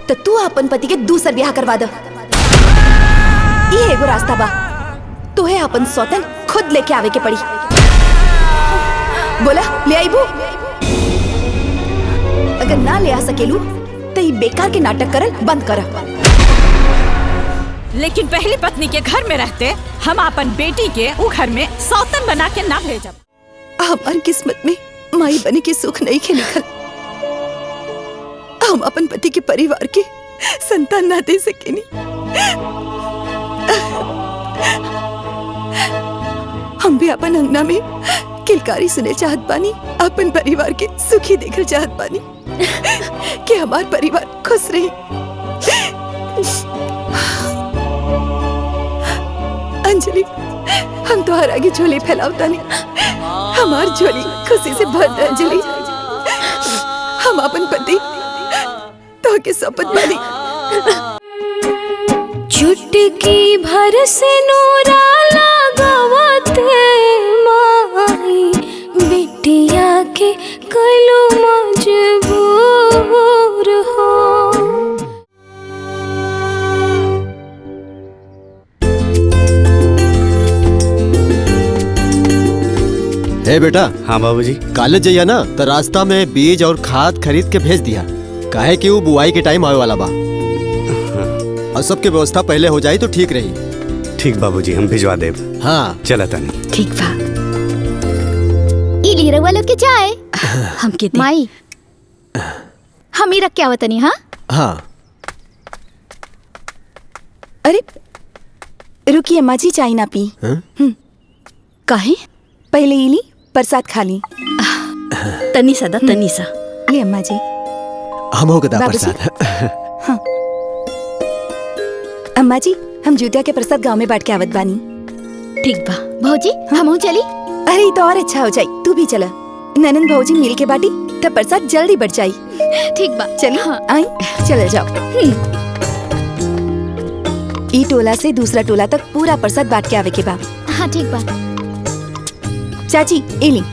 तो तू अपन पति के दूसर ब्याह करवा दो। ये एगो रास्ता बा, तुहे अपन सौतन खुद लेके आवे के पड़ी। बोला ले आईबू? अगर ना ले आ सकेलू तो ये बेकार के नाटक करल बंद कर। लेकिन पहली पत्नी के घर में रहते हम अपन बेटी के वो घर में सौतन बना के ना भेजब। हमार किस्मत में माई बने के सुख नहीं के लिखल। हम अपन पति के परिवार के संतान ना दे सकेनी। हम भी अपन अंगना में किलकारी सुने चाहत बानी, अपन परिवार के सुखी देखल चाहत बानी कि हमार परिवार खुश रही। अंजलि, हम तुम्हारे आगे झोली फैलावता नहीं, हमार झोली खुशी से भर दे। अंजलि, हम अपन पति तो के शपथ बानी। चुटकी भर से नूरा लगावत माई, बिटिया के कलो मजबूर हो। हे बेटा। हाँ बाबूजी। कॉलेज जाइया ना तो रास्ता में बीज और खाद खरीद के भेज दिया, काहे कि वो बुआई के टाइम आवे वाला बा। और सबके व्यवस्था पहले हो जाए तो ठीक रही। ठीक बाबूजी, हम भिजवा देब। हाँ चला तनी। ठीक बा। इली रवा लोग के चाय हम के माई हम ही रख के आवतनी। हाँ हाँ। अरे रुकिए अम्मा जी, चाय ना पी। काहे? पहले इली प्रसाद खा ली। तनी सा दा, तनी सा ले अम्मा जी। हम हो गदा प्रसाद। हाँ। अम्मा जी, हम जुतिया के प्रसाद गांव में बांट के आवत बानी। ठीक बा भौजी, हम चली। अरे तो और अच्छा हो जाई, तू भी चला। ननन भौजी मिल के बाटी तब प्रसाद जल्दी बढ़ जाई। ठीक बा, चली। हाँ। आई चल जाओ। ई टोला से दूसरा टोला तक पूरा प्रसाद बांट के आवे के बा। हाँ ठीक बा। चाची एली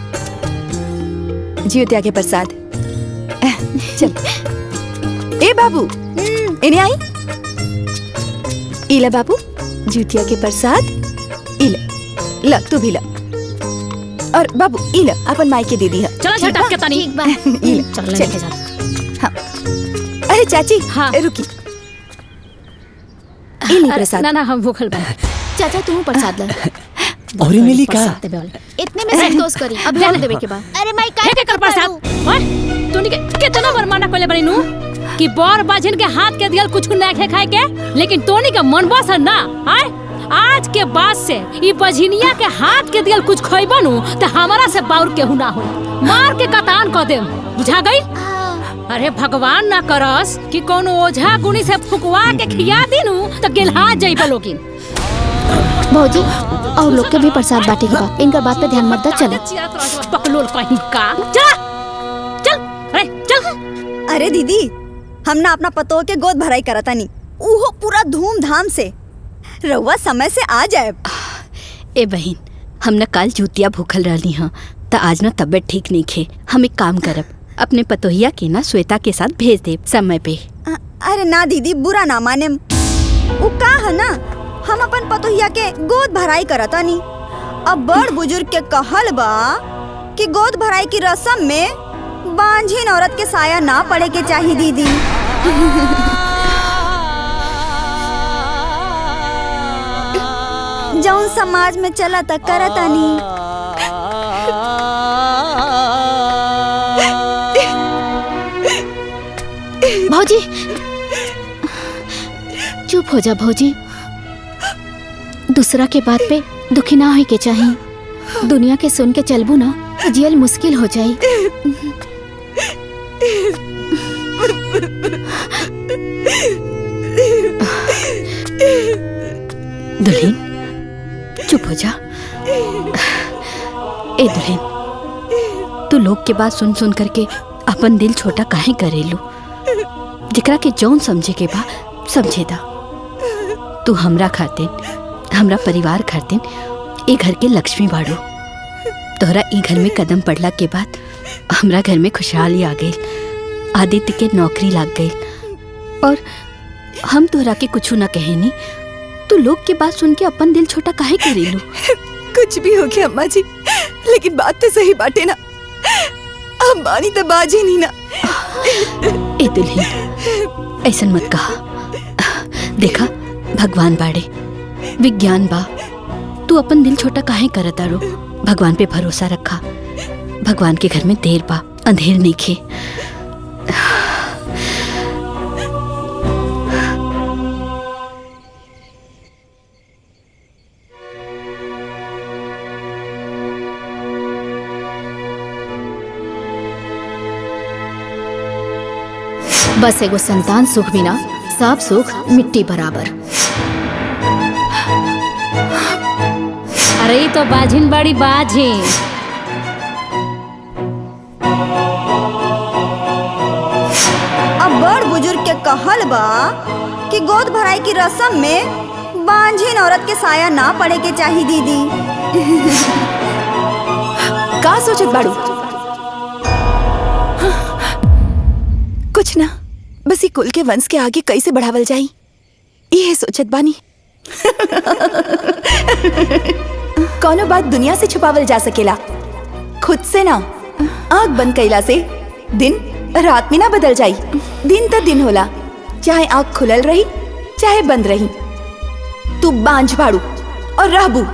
जियोत्या के प्रसाद। चल। ए बाबू, इन्हें आई। इला बाबू, जियोत्या के प्रसाद। इला ला, तू भी ला। और बाबू इला अपन माई के दे दी है। चलो झटक के तनी। ठीक बा। इला चल लेके जा। हाँ। अरे चाची, हाँ। रुकी। इली प्रसाद। ना ना, हम भूखल बा। चाचा तू प्रसाद ला। और मिली का? इतने में संतोष करी, अब जाने देवे के बा। अरे माई हे के कर प्रसाद। ओए तूनी के कितना बार मना कइले बनी नु कि बर बाजन के हाथ के दियल कुछ ना खे खाए के, लेकिन तोनी के मन बस ना। हाय आज के बाद से ई बझिनिया के हाथ के दियल कुछ खइबा नु त हमरा से बाउर केहू ना हो, मार के कतान क देम। बुझा गई? अरे भगवान ना करस कि कोनो ओझा गुनी से फुकवा के खिया दिनु त गेलहा जइबा लोगिन। भौजी और लोग के भी प्रसाद बांटे के बा, इनका बात पे ध्यान मत दा। चले पकलोल कहीं का। चल चल, अरे चल। अरे दीदी, हम ना अपना पतोह के गोद भराई करता नहीं, उहो पूरा धूमधाम से। रउआ समय से आ जाए। ए बहन, हम न कल जूतिया भूखल रहली हाँ, त आज न तबियत ठीक नहीं खे। हम एक काम करब, अपने पतोहिया के ना श्वेता के साथ भेज देब समय पे। अरे ना दीदी, बुरा ना माने। वो का है ना, हम अपन पतोहिया के गोद भराई करता नहीं। अब बड़ बुजुर्ग के कहल बा कि गोद भराई की रस्म में बांझिन औरत के साया ना पड़े के चाहिए दीदी। जौन समाज में चला तक करता नहीं। भौजी चुप हो जा भौजी, दूसरा के बात पे दुखी ना होए के चाहिए। दुनिया के सुन के चलबू ना जियल मुश्किल हो जाई। दुल्हन चुप हो जा। ए दुल्हन, तू लोग के बात सुन सुन करके अपन दिल छोटा काहे करेलू? जिकरा के जौन समझे के बा समझे दा। तू हमरा खातिन, हमरा परिवार खातिन ए घर के लक्ष्मी बाड़ू। तोहरा ई घर में कदम पड़ला के बाद हमरा घर में खुशहाली आ गई। आदित्य के नौकरी लग गई और हम तोहरा के कुछ ना कहेनी, तू लोग के बात सुन के अपन दिल छोटा काहे करेलू? कुछ भी हो गया अम्मा जी, लेकिन बात तो सही बाटे ना। अम्बानी तो बाजी नहीं ना। ए दुल्हन, ऐसन मत कहा। देखा, भगवान बाड़े, विज्ञान बा, तू अपन दिल छोटा काहे करत आरो? भगवान पे भरोसा रखा। भगवान के घर में देर बा, अंधेर नहीं खे। बस एगो संतान सुख बिना सब सुख मिट्टी बराबर। अरे ई तो बाझिन बड़ी बाझिन। अब बड़ बुजुर्ग के कहल बा कि गोद भराई की रस्म में बांझिन औरत के साया ना पड़े के चाहिए दीदी। का सोचत बाड़ू? कुछ ना, बस ये कुल के वंश के आगे कैसे बढ़ावल जाई ये सोचत बानी। कौनो बात दुनिया से छुपावल जा सकेला, खुद से ना। आँख बंद कैला से दिन रात में ना बदल जाई। दिन तो दिन होला, चाहे आँख खुलल रही चाहे बंद रही। तू बांझ बाड़ू और रहबू।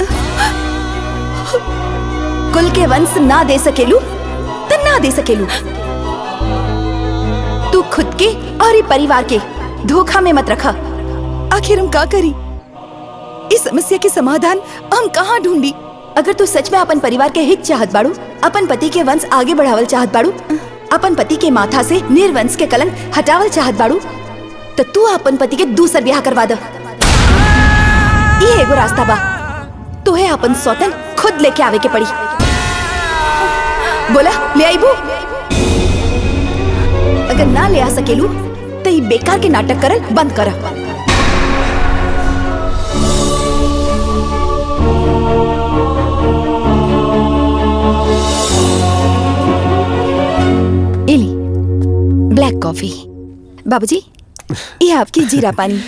कुल के वंश ना दे सकेलू तो ना दे सकेलू। तू खुद के और ये परिवार के धोखा में मत रखा। आखिर हम का करी? इस समस्या के समाधान हम कहाँ ढूंढी? अगर तू सच में अपन परिवार के हित चाहत बाड़ू, अपन पति के वंश आगे बढ़ावल चाहत बाड़ू, अपन पति के माथा से निर्वंश के कलंक हटावल चाहत बाड़ू, तो तू अपन पति के दूसर ब्याह करवा दे। ये एगो रास्ता बा। तोहे अपन सौतन खुद लेके आवे के पड़ी। बोला ले आईबू? अगर ना ले आ सकेलू तो ये बेकार के नाटक करल बंद कर। इली ब्लैक कॉफी। बाबूजी, ये आपकी जीरा पानी।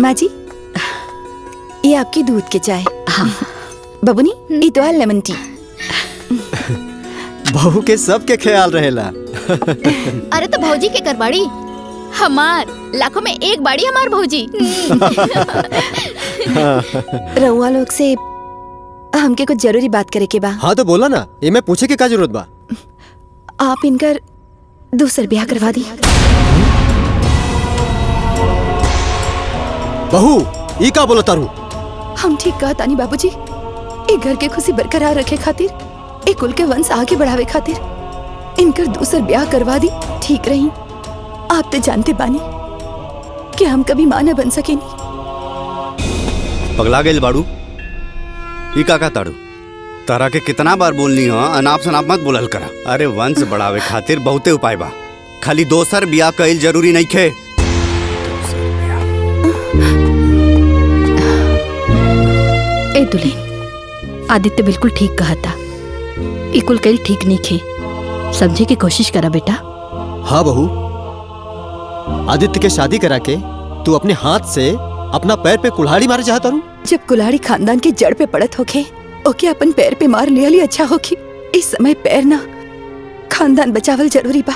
माँ जी, ये आपकी दूध के चाय। हाँ। बाबूनी, ये तो है लेमन टी। बहू के सबके ख्याल रहेला। अरे तो भौजी के करबाड़ी हमार लाखों में एक बाड़ी हमार भौजी। रउआ लोग से हमके कुछ जरूरी बात करे के बा। हाँ तो बोला ना, ये मैं पूछे के का जरूरत बा? आप इनकर दूसर ब्याह करवा दी। बहू, ई का बोला तारू? हम ठीक कहा तानी बाबूजी। एक घर के खुशी बरकरार रखे खातिर, एक कुल के वंश आगे बढ़ावे खातिर इनकर दूसर ब्याह करवा दी ठीक रही। आप तो जानते बानी कि हम कभी मां न बन सके। पगला गेल बाड़ू? ई का ताड़ू? तारा के कितना बार बोलनी हो, अनाप शनाप मत बोलल करा। अरे वंश बढ़ावे खातिर बहुते उपाय बा, खाली दोसर ब्याह कईल जरूरी नहीं खे। ए दुल्हन, आदित्य बिल्कुल ठीक कहा था। इकुल कल ठीक नहीं खे, समझे की कोशिश करा बेटा। हाँ बहू, आदित्य के शादी करा के तू अपने हाथ से अपना पैर पे कुल्हाड़ी मारे चाहता रू? जब कुल्हाड़ी खानदान के जड़ पे पड़त होके, ओके अपन पैर पे मार लिया ली अच्छा होगी। इस समय पैर ना, खानदान बचावल जरूरी बा।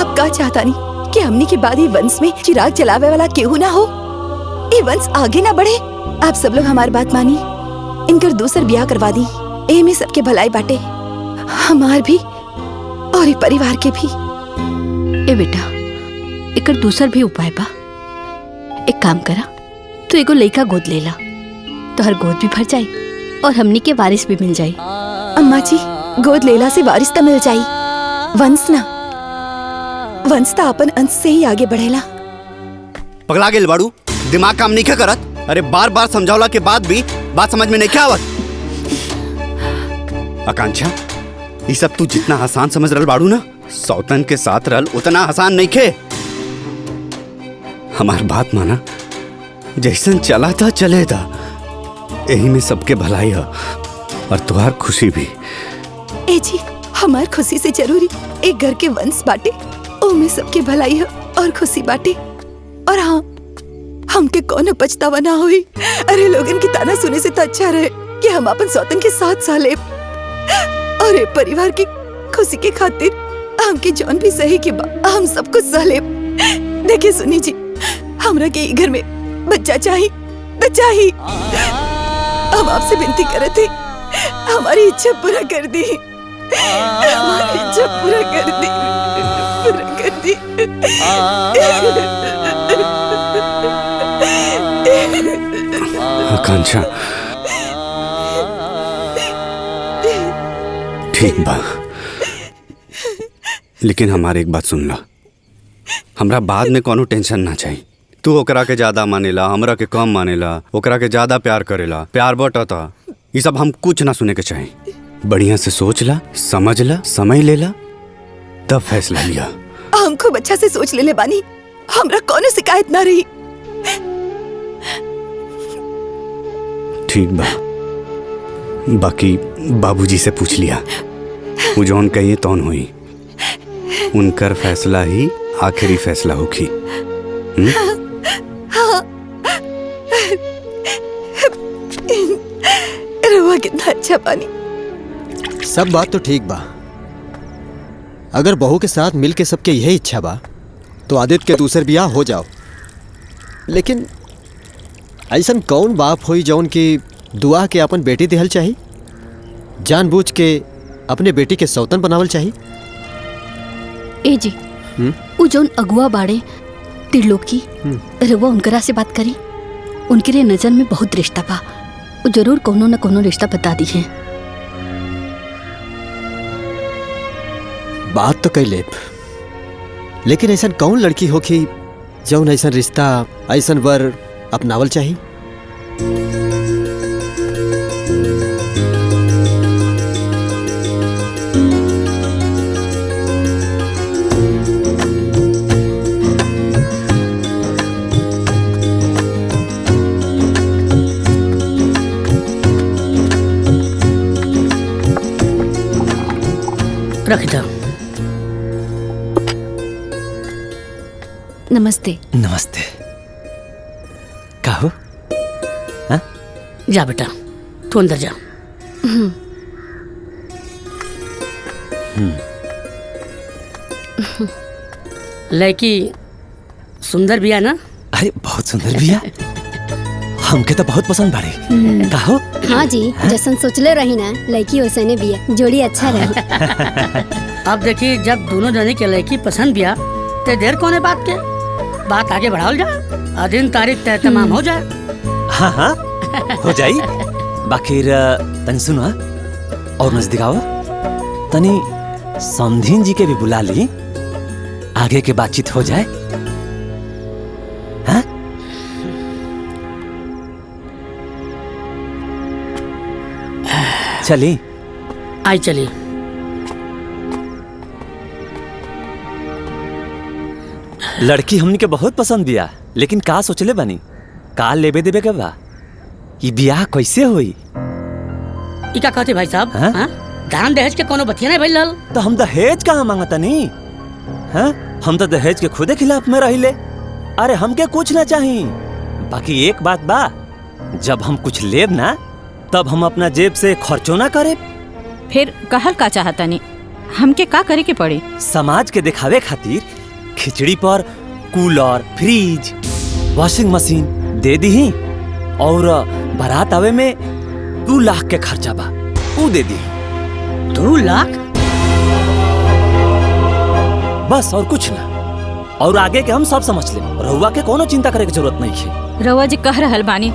अब का चाहता नहीं कि हमनी के बाद ही वंश में चिराग जलावे वाला केहू ना हो, ये वंश आगे ना बढ़े। आप सब लोग हमारी बात मानी, इनकर दूसर ब्याह करवा दी। ए में सबके भलाई बाटे, हमार भी और ये परिवार के भी। ए बेटा, एकर दूसर भी उपाय बा। एक काम करा, तू एगो लइका गोद लेला, तोहर गोद भी भर जाई और हमनी के वारिस भी मिल जाई। अम्मा जी, गोद लेला से वारिस तो मिल जाई, वंश ना। वंश तो अपन अंश से ही आगे बढ़ेला। पगला गेल बाड़ू? दिमाग काम नहीं करत? अरे बार बार समझावला के बाद भी बात समझ में नहीं क्या आवत? आकांक्षा, ये सब तू जितना आसान समझ रहल बाड़ू ना, सौतन के साथ रहल उतना आसान नहीं खे। हमार बात माना, जैसन चला था चले था, यही में सबके भलाई है और तुम्हार खुशी भी। ए जी, हमार खुशी से जरूरी एक घर के वंश बाटे, उनमें सबके भलाई है और खुशी बाटे। और हाँ, हमके कौन पछतावा ना हुई। अरे लोगन की ताना सुने से तो अच्छा रहे कि हम अपन सौतन के साथ साले और ये परिवार की खुशी के खातिर हमके जौन भी सही के हम सब कुछ सहले। देखिए सुनी जी, हमरा के घर में बच्चा चाहिए तो चाहिए। हम आपसे विनती करे थे, हमारी इच्छा पूरा कर दी, हमारी इच्छा पूरा कर दी, पूरा कर दी। आकांक्षा, ठीक बा, लेकिन हमारे एक बात सुन ला। हमरा बाद में कोनो टेंशन ना चाहिए। तू ओकरा के ज्यादा मानेला, हमरा के कम मानेला, ओकरा के ज्यादा प्यार करेला, प्यार बटता, ये सब हम कुछ ना सुने के चाहिए। बढ़िया से सोच ला, समझ ला, समय ले ला, तब फैसला लिया। हम खूब अच्छा से सोच ले बानी, हमरा कोनो शिकायत ना रही। ठीक बा, बाकी बाबूजी से पूछ लिया, वो जौन कहिए तौन हुई। उनकर फैसला ही आखिरी फैसला होगी। रवा कितना अच्छा पानी। सब बात तो ठीक बा, अगर बहू के साथ मिल के सबके यही इच्छा बा तो आदित्य के दूसर बियाह हो जाओ। लेकिन ऐसा कौन बाप होई जौन की दुआ के अपन बेटी दिहल चाही, जानबूझ के अपने बेटी के सौतन बनावल चाही। ए जी, उ जौन अगुआ बाड़े त्रिलोकी, रउआ उनकरा से बात करी। उनके रे नजर में बहुत रिश्ता बा, वो जरूर कोनो न कोनो रिश्ता बता दी है। बात तो कई लेब, लेकिन ऐसा कौन लड़की हो कि जौन ऐसा रिश्ता, ऐसा वर अपनावल चाही। रख दो। नमस्ते। नमस्ते। कहो। जा बेटा, तू अंदर जा। लड़की सुंदर बिया ना? अरे बहुत सुंदर बिया, हमके तो बहुत पसंद बाड़ी। कहो। हाँ जी, जैसन सोचले रही ना लड़की वैसने बिया, जोड़ी अच्छा रही। अब देखी, जब दोनों जने के लड़की पसंद बिया तो देर कोने बात के, बात आगे बढ़ाओ जा, दिन तारीख तय तमाम हो जाए। हाँ हाँ हो जाई। बाकी तनी सुना और नजदीक आओ, तनी समधीन जी के भी बुला ली, आगे के बातचीत हो जाए। हाँ? चली आई चली। लड़की हमनी के बहुत पसंद बिया, लेकिन का सोचले बनी, का लेबे देबे के बा, ये बियाह कैसे होई। इका कहते भाई साहब, हाँ? दान दहेज के कोनो बतिया नहीं भइल। तो हम दहेज कहाँ मांगता नहीं, हाँ? हम तो दहेज के खुदे खिलाफ में रहिले। अरे हमके कुछ ना चाहिए। बाकी एक बात बा, जब हम कुछ लेब ना तब हम अपना जेब से खर्चो ना करे। फिर कहल का चाहता नहीं, हमके का करे के पड़ी। समाज के दिखावे खातिर खिचड़ी पर कूलर, फ्रिज, वॉशिंग मशीन दे दी, और बारात आवे में 2 लाख के खर्चा बा, वो दे दी। 2 लाख? बस और कुछ ना, और आगे के हम सब समझ ले। रहुआ के कोनो चिंता करे के जरूरत नहीं है। रउआ जी कह रहल बानी,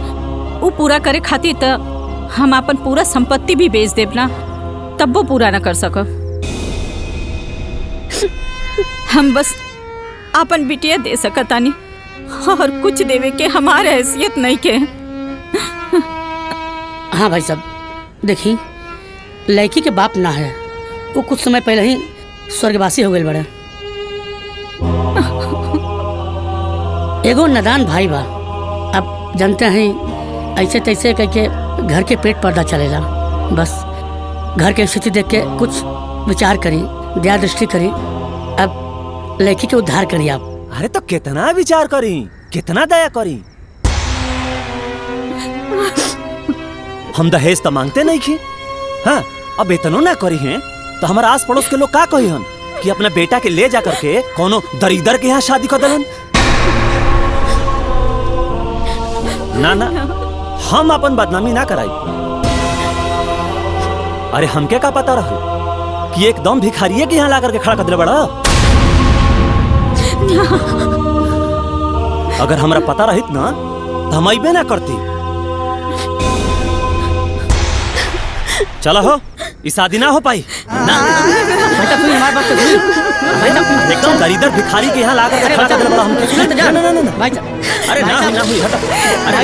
वो पूरा करे खातिर त हम अपन पूरा संपत्ति भी बेच देब ना, तब वो पूरा न कर सकब। हम बस अपन बिटिया दे सकतानी, और कुछ देवे के हमारे हैसियत नहीं के। हाँ भाई साहब, देखी लड़की के बाप ना है, वो कुछ समय पहले ही स्वर्गवासी हो गए बड़े। एगो नादान भाई बा, अब जानते हैं ऐसे तैसे करके घर के पेट पर्दा चलेला। बस घर के स्थिति देख के कुछ विचार करी, दया दृष्टि करी। अब लड़की के उद्धार करी आप। अरे तो कितना विचार करी, कितना दया करी। हम दहेज तो मांगते नहीं की। हाँ, अब इतनो ना करी हैं तो हमारा आस पड़ोस के लोग का कही हन कि अपना बेटा के ले जा करके कोनो दरिदर के यहाँ शादी कर दलन। ना ना, हम अपन बदनामी ना कराई। अरे हमके का पता रहा कि एकदम भिखारिये के यहाँ ला करके खड़ा कर दिले बड़ा। अगर हमरा पता रहित ना तो हम अइबे ना करती। चलो हो, इस शादी ना हो पाई ना। एकदम दरिदर भिखारी के यहाँ ला करके खड़ा कर दिले बड़ा हमके। ना ना ना भाई, अरे ना ना हुई, हटा। अरे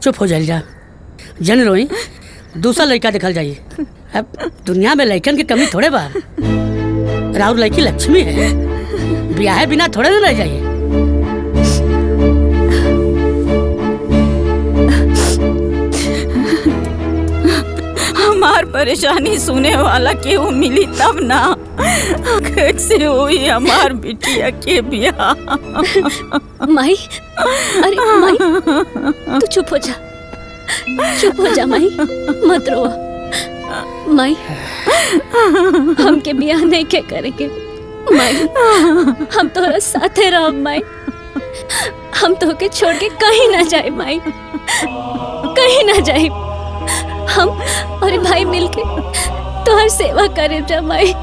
चुप हो जाइए जा, जन रोई, दूसरा लड़का दिखल जाइए। अब दुनिया में लड़कन की कमी थोड़े बा। राहुल लड़की लक्ष्मी है, ब्याह बिना थोड़े ना रह जाइए। हमार परेशानी सुने वाला केहू मिली तब ना कैसे हुई हमार बिटिया के ब्याह। माई, अरे माई, तू चुप हो जा, चुप हो जा माई, मत रो माई। हमके ब्याह नहीं के करेंगे माई, हम तोरा साथे रह माई। हम तोके छोड़ के कहीं ना जाए माई, कहीं ना जाए। हम और भाई मिलके तोहर सेवा करे जा माई।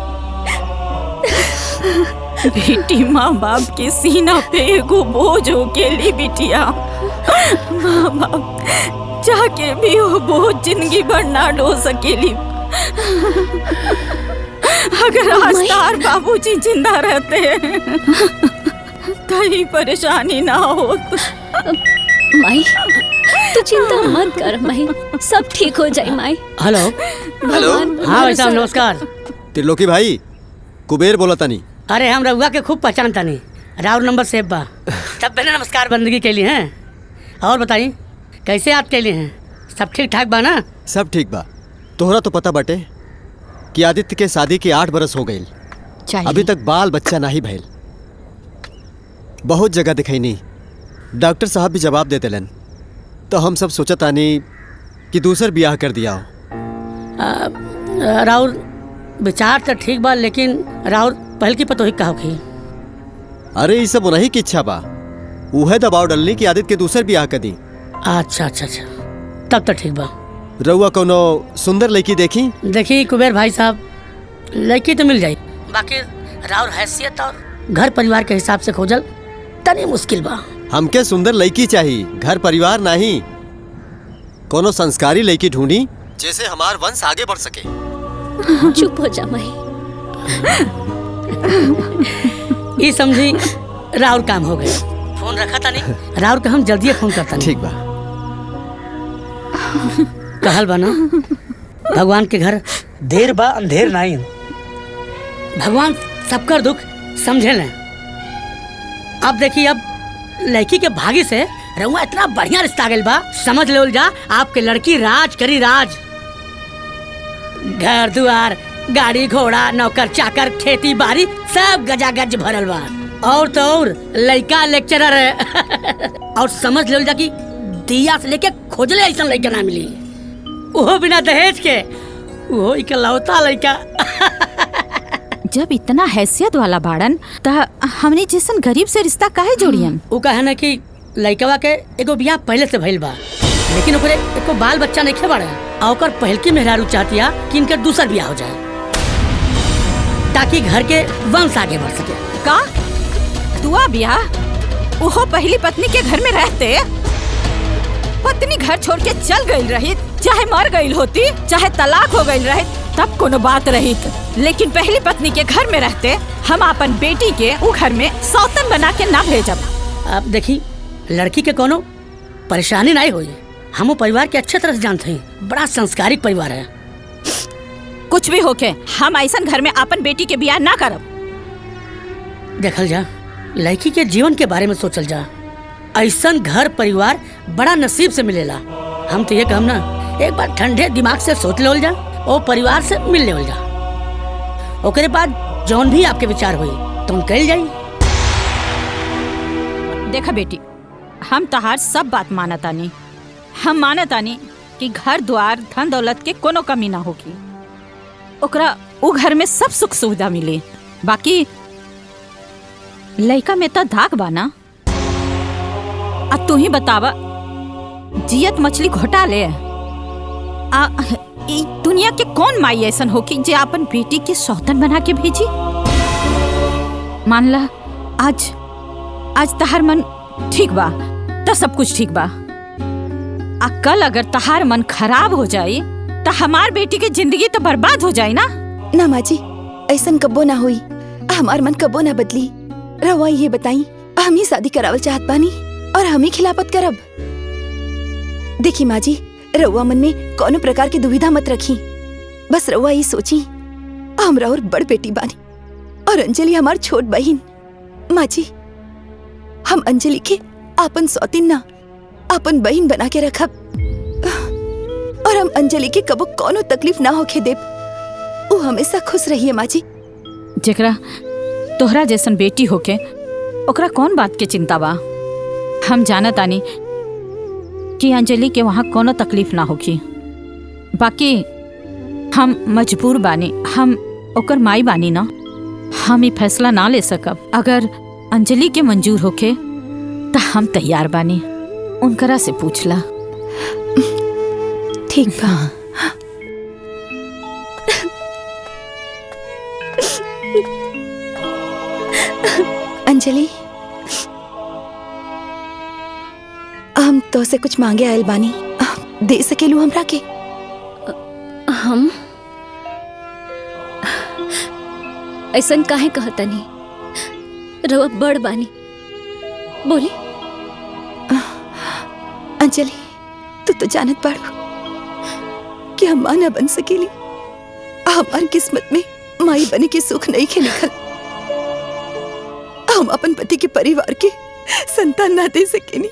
बेटी माँ बाप के सीना पे एगो बोझ हो के ली बिटिया। माँ बाप जाके भी वो बोझ जिंदगी भर ना ढो सकेली। अगर आज तार बाबूजी जिंदा रहते कहीं परेशानी ना हो। माई तू चिंता मत कर माई, सब ठीक हो जाए माई। हेलो हेलो, हाँ भाई साहब नमस्कार। त्रिलोकी भाई, कुबेर बोला तानी। अरे हम रउआ के खूब पहचानता नहीं, राउर नंबर सेव बा, तब मैंने नमस्कार बंदगी के लिए हैं। और बताइए कैसे याद के लिए हैं? सब ठीक ठाक बा ना? सब ठीक बा। तोहरा तो पता बाटे कि आदित्य के शादी के 8 बरस हो गई, अभी तक बाल बच्चा नहीं भइल। बहुत जगह दिखैनी, डॉक्टर साहब भी जवाब देते लन, तो हम सब सोचत आनी कि दूसर ब्याह कर दिया हो। राउर विचार तो ठीक बा, लेकिन राउर पहल की पतोही का होगी। अरे ये सब उन्हीं की इच्छा बा, उहे दबाव डलनी कि आदित्य के दूसर ब्याह कर दी। अच्छा अच्छा अच्छा, तब तो ठीक बा। रउआ कोनो सुंदर लड़की देखी? देखी कुबेर भाई साहब, लड़की तो मिल जाई, बाकी राउर हैसियत और घर परिवार के हिसाब से खोजल तनी मुश्किल बा। हमके सुंदर लड़की चाहिए, घर परिवार नहीं। कोनो संस्कारी लड़की ढूंढी जैसे हमार वंश आगे बढ़ सके। चुप हो जा माई। ये समझी राउर काम हो गए। फोन रखा था नहीं, राउर का हम जल्दी फोन करता नहीं। ठीक बा। कहल बा ना, भगवान के घर देर बा अंधेर नहीं। भगवान सबका दुख समझे न। अब देखिए, अब लड़की के भागी से रउआ इतना बढ़िया रिश्ता आ गइल बा, समझ ले जा आपके लड़की राज करी राज। घर दुआर, गाड़ी घोड़ा, नौकर चाकर, खेती बाड़ी सब गजा गज भरल बा। और तो और लड़का लेक्चरर है। और समझ ले जा कि दिया से लेके खोजले ऐसा लड़का ना मिली, वो बिना दहेज के, वो इकलौता लड़का। जब इतना हैसियत वाला बाड़न त हमने जैसन गरीब से रिश्ता काहे जोड़ियन? वो कहे ना कि लड़कवा के एगो बियाह पहले से भइल बा, लेकिन ओकरे एको बाल बच्चा नहीं खे बाड़ा, और ओकर पहलकी मेहरारू चाहतिया कि इनके दूसर बियाह हो जाए, ताकि घर के वंश आगे बढ़ सके। का दुआ बियाह? वो पहली पत्नी के घर में रहते, पत्नी घर छोड़ के चल गई रही, चाहे मर गई होती, चाहे तलाक हो गई रही, तब कोनो बात रही। लेकिन पहली पत्नी के घर में रहते हम अपन बेटी के वो घर में सौतन बना के ना भेजब। अब देखी, लड़की के कोनो परेशानी नहीं हुई, हम परिवार के अच्छे तरह से जानते हैं, बड़ा संस्कारिक परिवार है। कुछ भी होके हम ऐसा घर में अपन बेटी के बियाह ना करब। देखल जा, लड़की के जीवन के बारे में सोचल जा। ऐसा घर परिवार बड़ा नसीब से मिलेला। हम तो ये कहम ना, एक बार ठंडे दिमाग से सोच लेवल जा और परिवार से मिल लेवल जा। ओकरे बाद जौन भी आपके विचार हुई तुम कल जाई। देखा बेटी, हम तहार सब बात मानतानी। हम मानतानी कि घर द्वार धन दौलत के कोनो कमी ना होगी, ओकरा उ घर में सब सुख सुविधा मिले। बाकी लड़का में तो धाक बाना। अब तू ही बतावा, जियत मछली घोटा ले। ई दुनिया के कौन माई ऐसन होगी जे अपन बेटी के सौतन बना के भेजी? मान ला आज तहार मन ठीक बा तो सब कुछ ठीक बा। आ कल अगर तहार मन खराब हो जाए तो हमार बेटी की जिंदगी तो बर्बाद हो जाए ना। ना माँ जी, ऐसन कब्बो ना हुई। हमार मन कब्बो ना बदली। रवा ये बताई, हम ही शादी करावल चाहत बानी और हम ही खिलाफत करब। देखी माँ जी, रउआ मन में कोनो प्रकार की दुविधा मत रखी। बस रउआ ये सोची, हमरा और बड़ बेटी बानी और अंजलि हमार छोट बहन। माँ जी, हम अंजलि के आपन सौतीन ना, आपन बहन बना के रखब और हम अंजलि के कबो कोनो तकलीफ ना होके देब। वो हमेशा खुश रहिए माँ जी। जेकरा तोहरा जैसन बेटी होके ओकरा कौन बात के चिंता बा। हम जानत आनी कि अंजलि के वहाँ कोनो तकलीफ ना होगी। बाकी हम मजबूर बानी, हम ओकर माई बानी ना। हम ये फैसला ना ले सकब। अगर अंजलि के मंजूर होके तो हम तैयार बानी। उनकरा से पूछला। ठीक बा। अंजलि, हम तो से कुछ मांगे आयल बानी, दे सकेलू हमरा के? हम ऐसन काहे कहतनी? रउआ बड़ बानी, बोली। अंजलि, तू तो जानत बाड़ू कि हम माँ न बन सकेली। हमार किस्मत में माई बने के सुख नहीं के लिखल। हम अपन पति के परिवार के संतान ना दे सकेनी।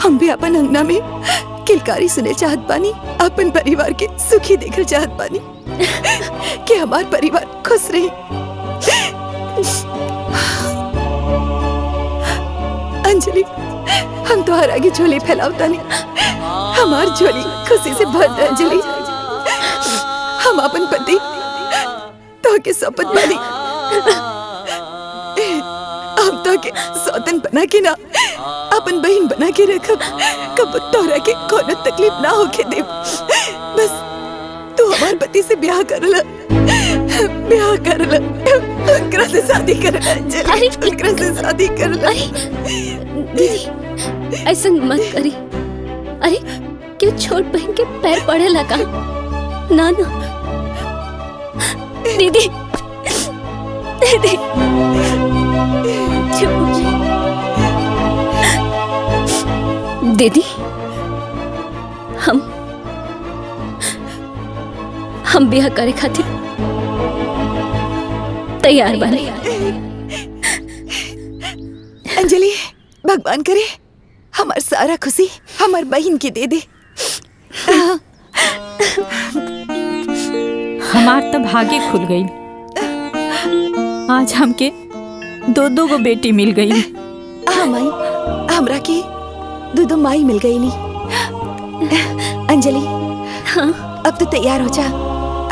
हम भी अपन अंगना में किलकारी सुने चाहत बानी, अपन परिवार के सुखी देखल चाहत बानी कि हमार परिवार खुश रहे। अंजलि, हम तो आगे झोली फैलावता नहीं, हमार झोली खुशी से भर दे। अंजलि, हम अपन पति तो के शपथ बानी, हम तो के सौतन बना के ना, अपन बहन बना के रखब। कब तोहरा के कोनो तकलीफ ना होके देब। बस तू हमार पति से ब्याह कर ल, ब्याह कर ल, उनकरा से शादी कर ल। अंजलि, उनकरा से शादी कर ल। दीदी, ऐसा मत करी। अरे क्यों छोट बहन के पैर पड़े लगा? ना ना दीदी, दीदी दीदी, हम ब्याह करे खातिर तैयार बानी। अंजलि, भगवान करे हमार सारा खुशी हमार बहन के दे दे। हमार तो भाग्य खुल गई। आज हमके दो गो बेटी मिल गई। हाँ माई, हमरा के दो माई मिल गई नी। अंजलि, हाँ, अब तो तैयार हो जा,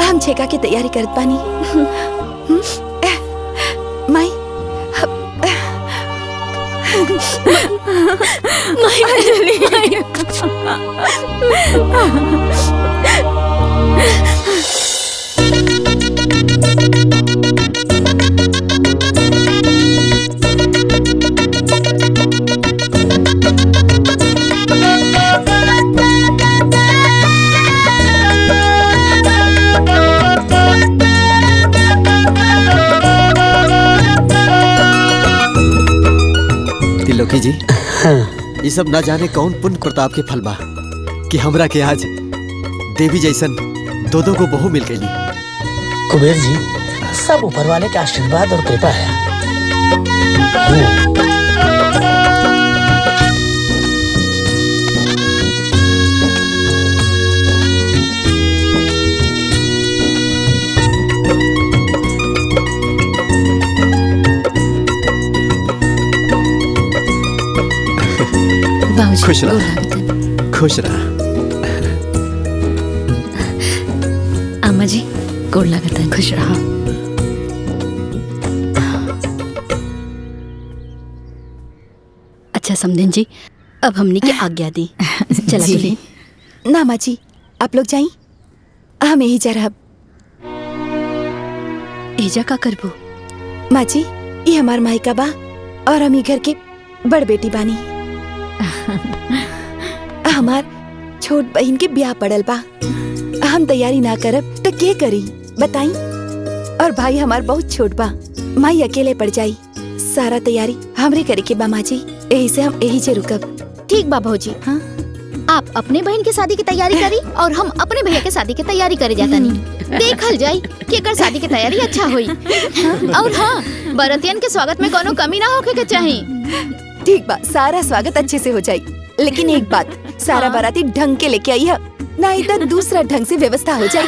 हम छेका के तैयारी करत पानी। माई, त्रिलोकी जी, ये सब ना जाने कौन पुण्य प्रताप के फल बा। कि हमरा के आज देवी जैसन दो को बहू मिल गई। कुबेर जी, सब ऊपर वाले के आशीर्वाद और कृपा है। खुश रहा, खुश रहा। अम्मा जी गोड़ लागत है। खुश रहा। अच्छा समधिन जी, अब हमने की आज्ञा दी। चला चलिए। ना माँ जी, आप लोग जाई, हम यही जा रहा। एजा का करबो? माँ जी, ये हमार मायका बा और हम ही घर के बड़ बेटी बानी। हमार छोट बहन के ब्याह पड़ल बा, हम तैयारी ना करब तो के करी बताई। और भाई हमार बहुत छोट बा, माई अकेले पड़ जाई। सारा तैयारी हमरे करे के बा माँ जी, यही से हम यही से रुकब। ठीक बा भौजी। हाँ? आप अपने बहन की शादी की तैयारी करी और हम अपने भैया के शादी की तैयारी करे जाता नहीं। देखल जाई कि एकर शादी की तैयारी अच्छा हुई। और हाँ, बरतियन के स्वागत में कोनो कमी ना होके के चाहिए। ठीक बा, सारा स्वागत अच्छे से हो जाई। लेकिन एक बात, सारा बाराती ढंग के लेके आई है, नहीं तो दूसरा ढंग से व्यवस्था हो जाए।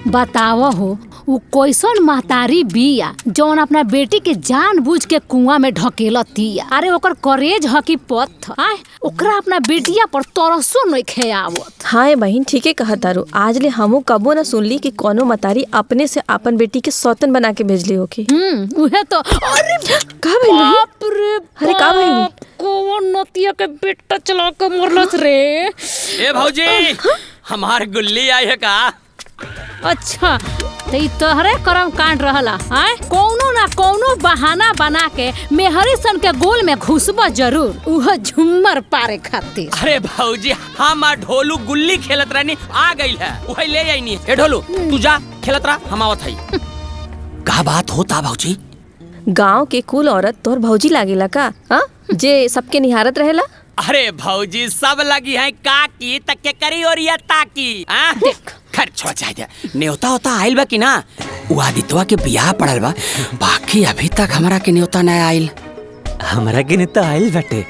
बतावा हो, वो कैसन महतारी बिया जौन अपना बेटी के जानबूझ के कुआं में ढकेलतिया। अरे ओकर करेज हकी पथ आए, ओकरा अपना बेटिया पर तरसो नहीं खेयावत। हाँ बहन, ठीके कहा तारू। आज ले हमू कबो न सुनली कि कोनो मतारी अपने से अपन बेटी के सौतन बना के भेजली होकी। उहे तो। अरे का भइल? बाप रे, अरे का भइल? कौन नतिया के बेटा चला के मरलस रे। ए भौजी, हमार गुल्ली आई है का? अच्छा, तो ई तोहरे करम कांड रहला। आए कौनो ना कौनो बहाना बना के मेहरी सन के गोल में घुसबा जरूर, उह झुम्मर पारे खातिर। अरे भौजी, हम ढोलू गुल्ली खेलत रहनी, आ गई है वही ले आईनी। ए ढोलू, तू जा खेलत रहा, हम आवत हई। का बात होता भौजी? गांव के कुल औरत तोर भौजी लागेला का? हाँ, जे सबके निहारत रहेला। अरे भौजी, सब लगी है काकी तक के करी और ये ताकी। देख खैर छोड़ जाए दे। न्योता होता आइल बा कि ना? वो आदित्य के बियाह पड़ल बा, बाकी अभी तक हमारा के न्योता न आइल। हमारा के न्योता आइल बाटे,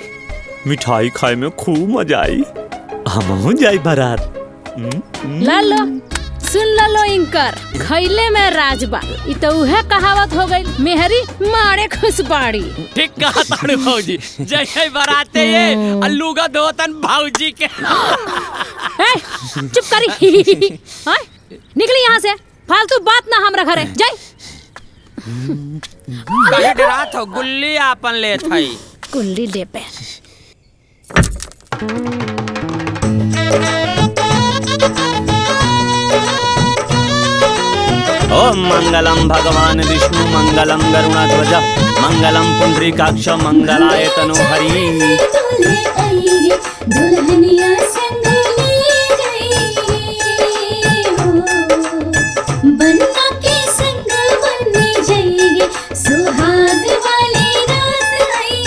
मिठाई खाए में खूब मजा आई। हमहू जाई बारात। लालो सुन लो इनकर खैले में राजबा। इ तो उहे कहावत हो गई, मेहरी मारे खुशबाड़ी। ठीक कहा तारू भौजी, जय बराते ये अल्लूगा धोतन भौजी के। चुप करी। निकली यहाँ से, फालतू बात ना हमरा घरे जाई। कहीं डरात हो, गुल्ली आपन ले थई। गुल्ली ले पे। ओम मंगलम भगवान विष्णु मंगलम गरुणध्वज मंगलम पुंडरीकाक्ष मंगलाय तनोहरि। दुल्हनिया संग ले गई हो, बन्ना के संग बन्नी जाएगी, सुहाग वाली रात आई।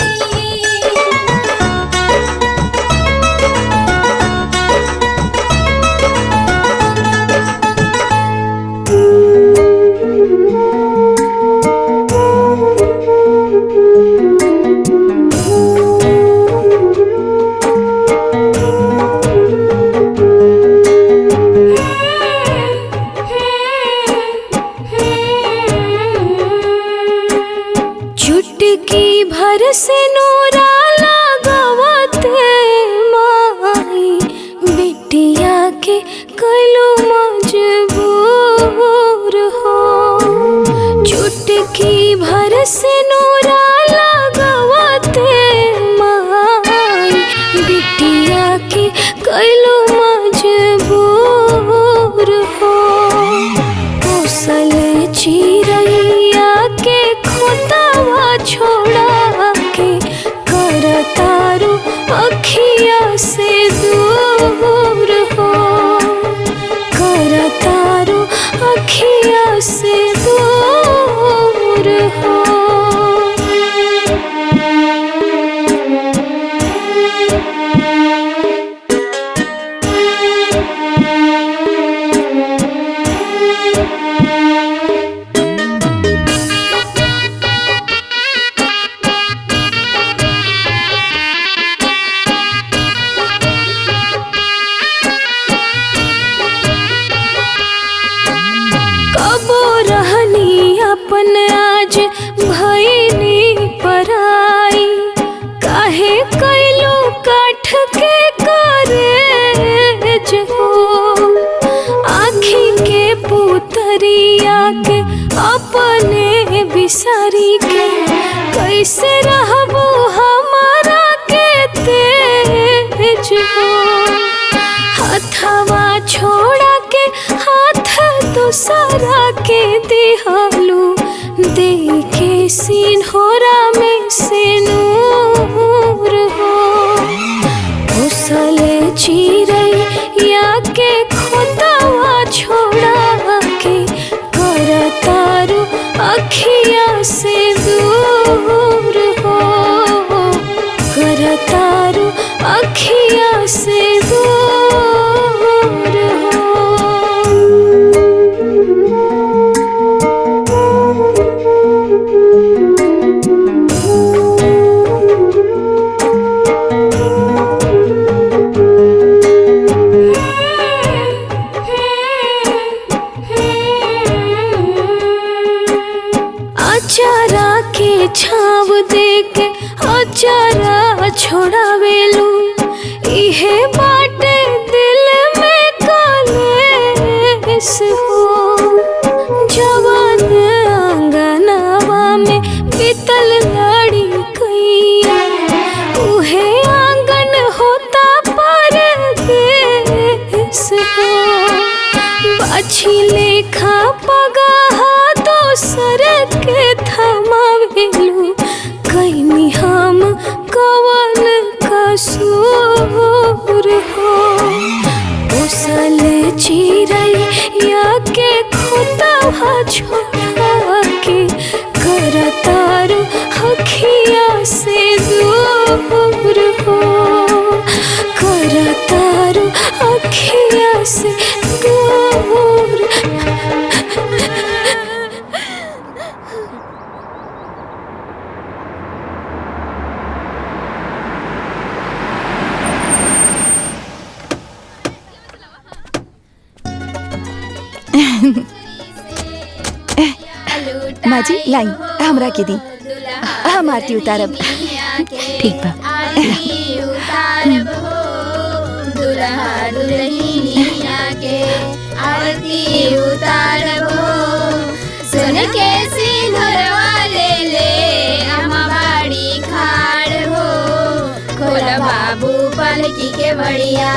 चुटकी भर से नूरा लगावत माई, बिटिया के कलू मजबूर हो। चुटकी भर से नूरा लगावत माई, बिटिया के कलू मजबूर हो। कोसल चिरैया के खोतावा छोड़ा के करतारू अखिया से दूर हो, करतारू अखिया से दूर हो। बिसारी के कैसे रहबो हमारा के तेज हो। हथवा छोड़ा के हाथ दूसरा के दिहालू दे के सिन्होरा में से नूर हो। उसल चिरैया के खोतवा छोड़ा के करतारू अखिया से दूर हो। करतारू अखिया से दूर हो। अचारा के छाव दे के अचारा छोड़ावेलू इहे बाटे दिल में कालेस हो। जवान आंगनवा में बीतल लड़ी कैया उहे आंगन होता परदेस हो। बाछी लेखा पगाहा दोसर के थमावेलू कैनी हम कवन कसूर हो। उसल चिरैया के खोतवा छोड़ा के करतारू अखिया से दूर हो। करतारू अखिया से दूर। माँ जी लाई हमरा के दी हम आरती उतारब। ठीक बा। दुल्हा दुल्हनिया के आरती उतारबो। सुन के सिंदूरवा ले ले अम्मा बाड़ी खाड़ हो। खोल बाबू पलकी के बढ़िया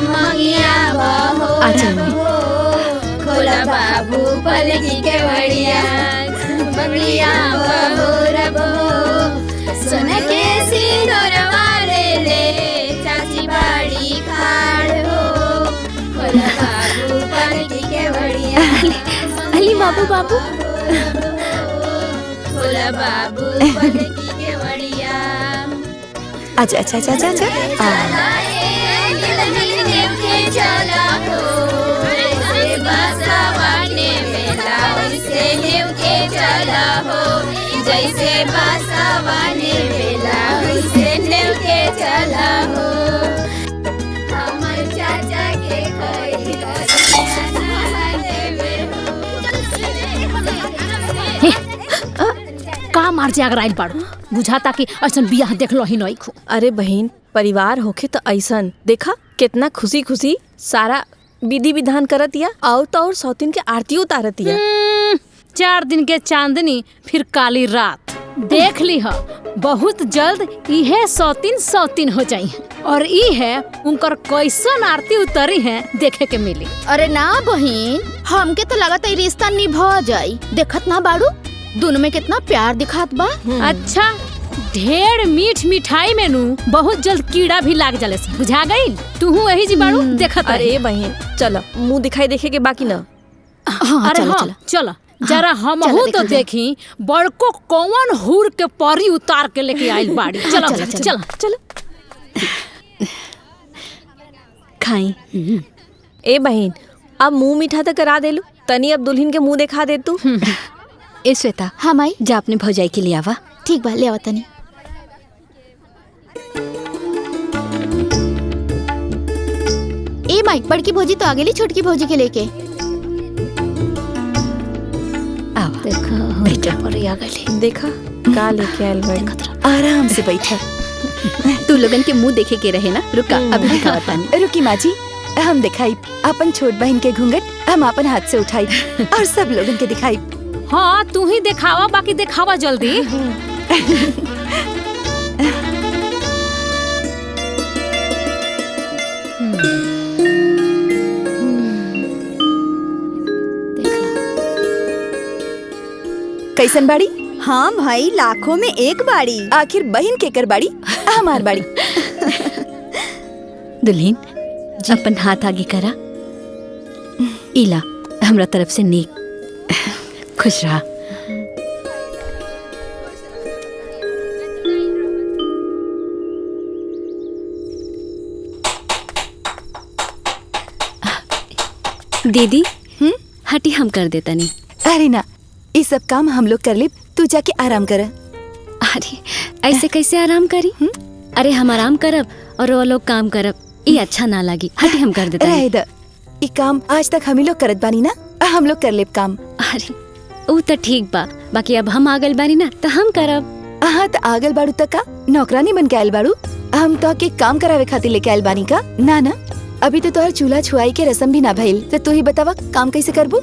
मंगिया बहो। खोल बाबू पलकी के बढ़िया मंगिया बहो रबो। सुन के सिंदूरवा ले ले चाची बाड़ी खाड़ हो। खोल बाबू पलकी के बढ़िया अली बाबू बाबू खोल बाबू पलकी के बढ़िया। अच्छा अच्छा अच्छा अच्छा अच्छा चला हो ऐसे बासावाने मेला वैसे नेव के चला हो। जैसे बासावाने मेला वैसे नेव के चला हो। हमर चाचा के कोई का मार जे अगर आइल बाड़ू बुझाता कि ऐसन बियाह देखलो ही नहीं खो। अरे बहन परिवार होखे तो ऐसन देखा कितना खुशी खुशी सारा विधि विधान करतिया और तो और सौतीन के आरती उतारतिया। 4 दिन के चांदनी फिर काली रात देख ली है। बहुत जल्द इहे सौतीन हो जाई है और ई है उनकर कैसन आरती उतरी है देखे के मिली। अरे ना बहन हमके तो लगता है रिश्ता निभा जाई। देखत ना बाड़ू दोनों में कितना प्यार दिखात बा। अच्छा ढेर मीठ मिठाई में नू बहुत जल्द कीड़ा भी लाग जाले से बुझा गई। तू वही जी बाड़ू देखत। अरे बहन चलो मुंह दिखाई देखे के बाकी ना। अरे हाँ चलो जरा हम तो देखी बड़को कौन हुर के परी उतार के लेके आइल बाड़ी। चलो चलो चलो खाई। ए बहन अब मुंह मीठा तो करा देलू तनी अब दुल्हन के मुंह दिखा दे तू। ए श्वेता हाँ माई जा अपने भौजाई के लिए आवा। ठीक बा ले आवा तनी। ए माई बड़की भौजी तो आगे ली छोटकी भौजी के लेके। देखा बेटा पर आ गई। देखा का लेके आइल बाड़ी। आराम से बैठा। तू लोगन के मुंह देखे के रहे ना। रुका अभी दिखावा तानी। रुकी माँ जी हम दिखाई अपन छोट बहन के घूंघट हम अपन हाथ से उठाई और सब लोगन के दिखाई। हाँ तू ही दिखावा, बाकी दिखावा जल्दी। कैसन बाड़ी? हाँ भाई, लाखों में एक बाड़ी। आखिर बहन के कर बाड़ी, हमार बाड़ी। दुल्हन अपन हाथ आगे करा। इला हमरा तरफ से नेक, खुश रहा। दीदी हटी, हम कर देता नहीं। अरे ना, ये सब काम हम लोग कर ले, तू जाके आराम कर। अरे ऐसे कैसे आराम करी? अरे हम आराम करब और वो लोग काम करब, ये अच्छा ना लगी। हटी, हम कर देता नहीं। रहे द, ये काम आज तक हम ही लोग करत बानी ना, हम लोग कर ले काम। अरे वो तो ठीक बा, बाकी अब हम आगल बानी ना तो हम करब। हाँ तो आगल बाड़ू तक का नौकरानी बन के आयल बाड़ू, हम तो के काम करावे खातिर लेके आयल बानी का? ना ना, अभी तो तोहर चूल्हा छुआई के रस्म भी ना भइल, तो तू ही बतावा काम कैसे करबू?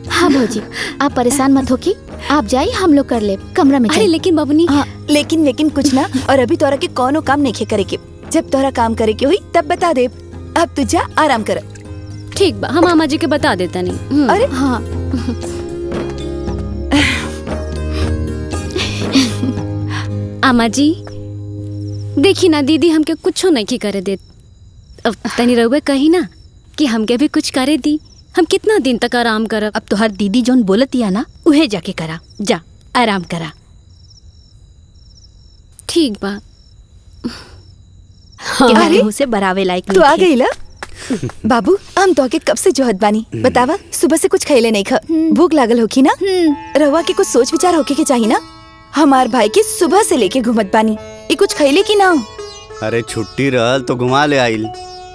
हाँ भौजी, आप परेशान मत हो कि आप जाइए, हम लोग कर ले कमरा में। अरे लेकिन बबनी, हाँ लेकिन कुछ ना। और अभी तोरा के कोनो काम नहीं करे के, जब तोरा काम करे के हुई तब बता दे। अब तू जा आराम कर। ठीक बा, हम मामा जी के बता देता नहीं। अरे हाँ आमा जी देखी ना, दीदी हमके कुछ नहीं करे दे। अब तनी रहुए कही ना कि हमके भी कुछ करे दी, हम कितना दिन तक आराम करब। अब तो हर दीदी जोन बोलतिया ना उहे जाके करा, जा आराम करा। ठीक बा। अरे मुँह से बरावे लायक तू आ गई ला? बाबू हम तो के कब से जोहत बानी, बतावा सुबह से कुछ खैले नहीं खा, भूख लागल होकी ना? रवा के कुछ सोच विचार होके के चाहिए ना? हमार भाई के सुबह से लेके घूमत बानी, ये कुछ खैले की ना? अरे छुट्टी रहल तो घुमा ले आइल,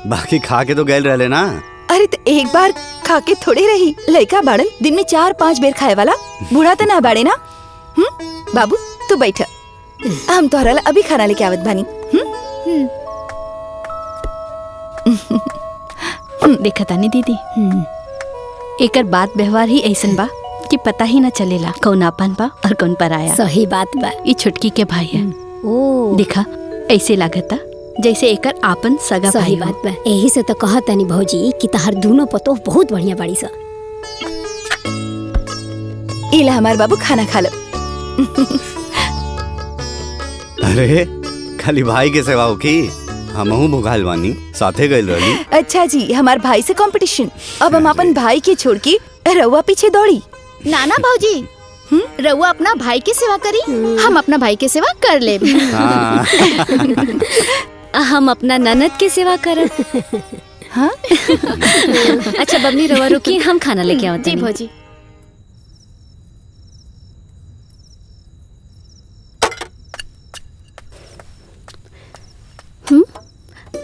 बाकी खा के तो गैल रहले ना। अरे तो एक बार खा के थोड़े रही, लड़का बाड़न दिन में 4-5 बेर खाए वाला, बूढ़ा तो ना बाड़े ना। बाबू तू बैठ, हम तोहरा ला अभी खाना लेके आवत बानी। देखा तानी दीदी, एकर बात व्यवहार ही ऐसन बा कि पता ही ना चलेला कौन आपन बा और कौन पराया। सही बात बा। ये छुटकी के भाई है। देखा ऐसे लागता जैसे एकर आपन सगा भाई। सही बात बा, यही से तो कहत नहीं भौजी कि तहर दोनों पतो बहुत बढ़िया बाड़ी सा। इला हमार बाबू खाना खा लो। अरे खाली भाई के सेवा होकी, हमहू भुखाइल बानी, साथे गइल रहली। अच्छा जी, हमार भाई से कंपटीशन, अब हम अपन भाई के छोड़ के रउआ पीछे दौड़ी। नाना भौजी, रउआ अपना भाई के सेवा करी, हम अपना भाई के सेवा कर ले। हम अपना ननद के सेवा करब। हाँ? अच्छा बबनी रवा रुकी, हम खाना लेके आवत। जी भौजी।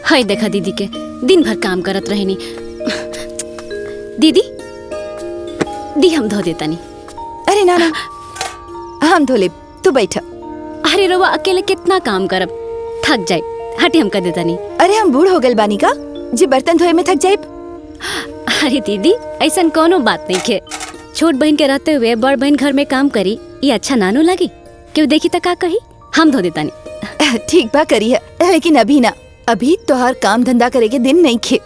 हाय देखा दीदी के दिन भर काम करत रहनी। दीदी दी हम धो देता नहीं। अरे ना ना, हम धो ले, तू बैठ। अरे रवा अकेले कितना काम करब, थक जाए, हटी हम कर देता नहीं। अरे हम बूढ़ हो गए बानी का जी बर्तन धोए में थक जाए? अरे दीदी ऐसा कोनो बात नहीं है, छोट बहन के रहते हुए बड़ बहन घर में काम करी, ये अच्छा नानू लगी? क्यों देखी तो का कही, हम धो देता नहीं। ठीक बा करी है, लेकिन अभी ना, अभी तोहर काम धंधा करे के दिन नहीं खे,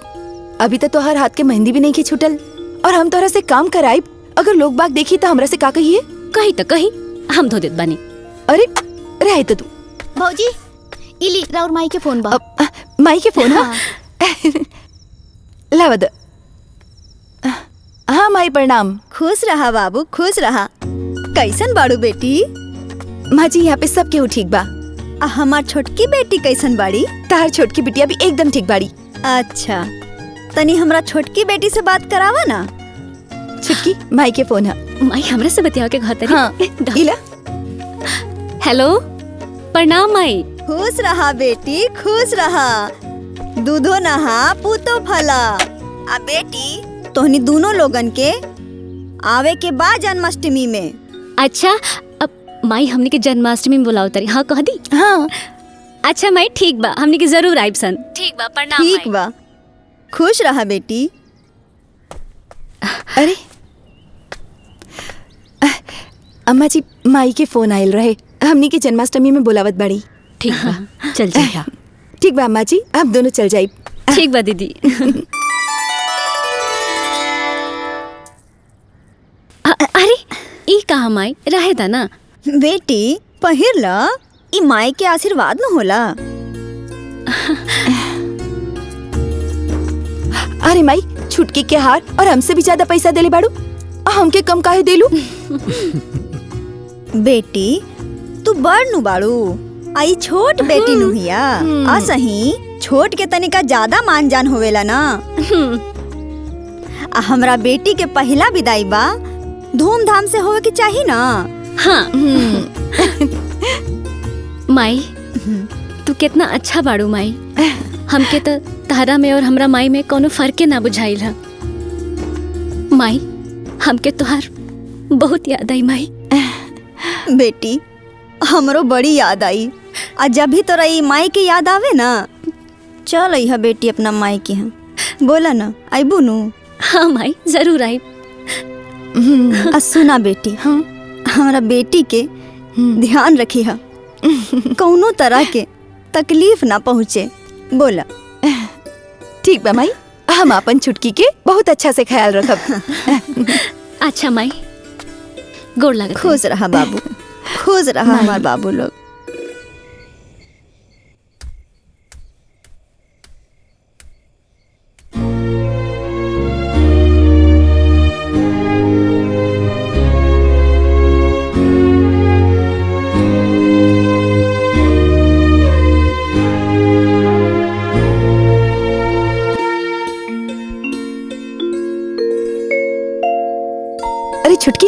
अभी तो तोहर हाथ के मेहंदी भी नहीं खे छुटल, और हम तोहरा से काम कराई, अगर लोग बाग देखी तो हमरा से का कहिए? कही तो कही, हम धो देत बानी। अरे रहे तो तू। भौजी इली राउर माई के फोन बा। माई के फोन? हाँ लावद। हाँ माई प्रणाम। खुश रहा बाबू, खुश रहा। कैसन बाड़ू बेटी? माँ जी यहाँ पे सब केहू ठीक बा। हमार छोटकी बेटी कैसन बाड़ी? तार छोटकी बिटिया भी एकदम ठीक बाड़ी। अच्छा तनी हमरा छोटकी बेटी से बात करावा ना। छुटकी माई के फोन है। माई हमरा से बतिया के घर। हाँ इला। हेलो प्रणाम माई। खुश रहा बेटी, खुश रहा। दूधो नहा पूतो फला। आ बेटी तोहनी दोनों लोगन के आवे के बाद जन्माष्टमी में। अच्छा अब माई हमने के जन्माष्टमी में बुलाओ तारी। हाँ कह दी। हाँ अच्छा माई ठीक बा, हमने के जरूर आइब सन। ठीक बा प्रणाम। ठीक बा, खुश रहा बेटी। अरे अम्मा जी माई के फोन आयल रहे, हमनी के जन्माष्टमी में बोलावत बाड़ी। ठीक बा, चल जाइया। ठीक बा अम्मा जी, आप दोनों चल जाइब। ठीक बा दीदी। अरे ई कहा माई, रहे दा ना। बेटी पहिर ला, ई माई के आशीर्वाद न होला। अरे माई, छुटकी के हार और हमसे भी ज्यादा पैसा देले बाड़ू, हमके कम काहे देलू? बेटी तू बड़ नु बाड़ू, आई छोट बेटी नु हिया। आ सही छोट के तनिका ज्यादा मान जान होवेला ना। हमरा बेटी के पहला विदाई बा, धूमधाम से होवे के चाहिए ना। हाँ। माई तू कितना अच्छा बाड़ू माई, हमके तो तारा में और हमरा माई में कोनो फर्के ना बुझाइल है। माई हमके तोहार बहुत याद आई माई। बेटी हमरो बड़ी याद आई, आ जब भी तोरा ई माई के याद आवे ना, चल आई है बेटी अपना माई के यहाँ। बोला ना आई बुनू। हाँ माई जरूर आई। सुना बेटी, हमरा बेटी के ध्यान रखी है, कौनो तरह के तकलीफ ना पहुँचे। बोला। ठीक बा माई, हम अपन छुटकी के बहुत अच्छा से ख्याल रखब। अच्छा माई, गोड़ लगा। खुश रहा बाबू, खुश रहा हमार बाबू लोग। अरे छुटकी,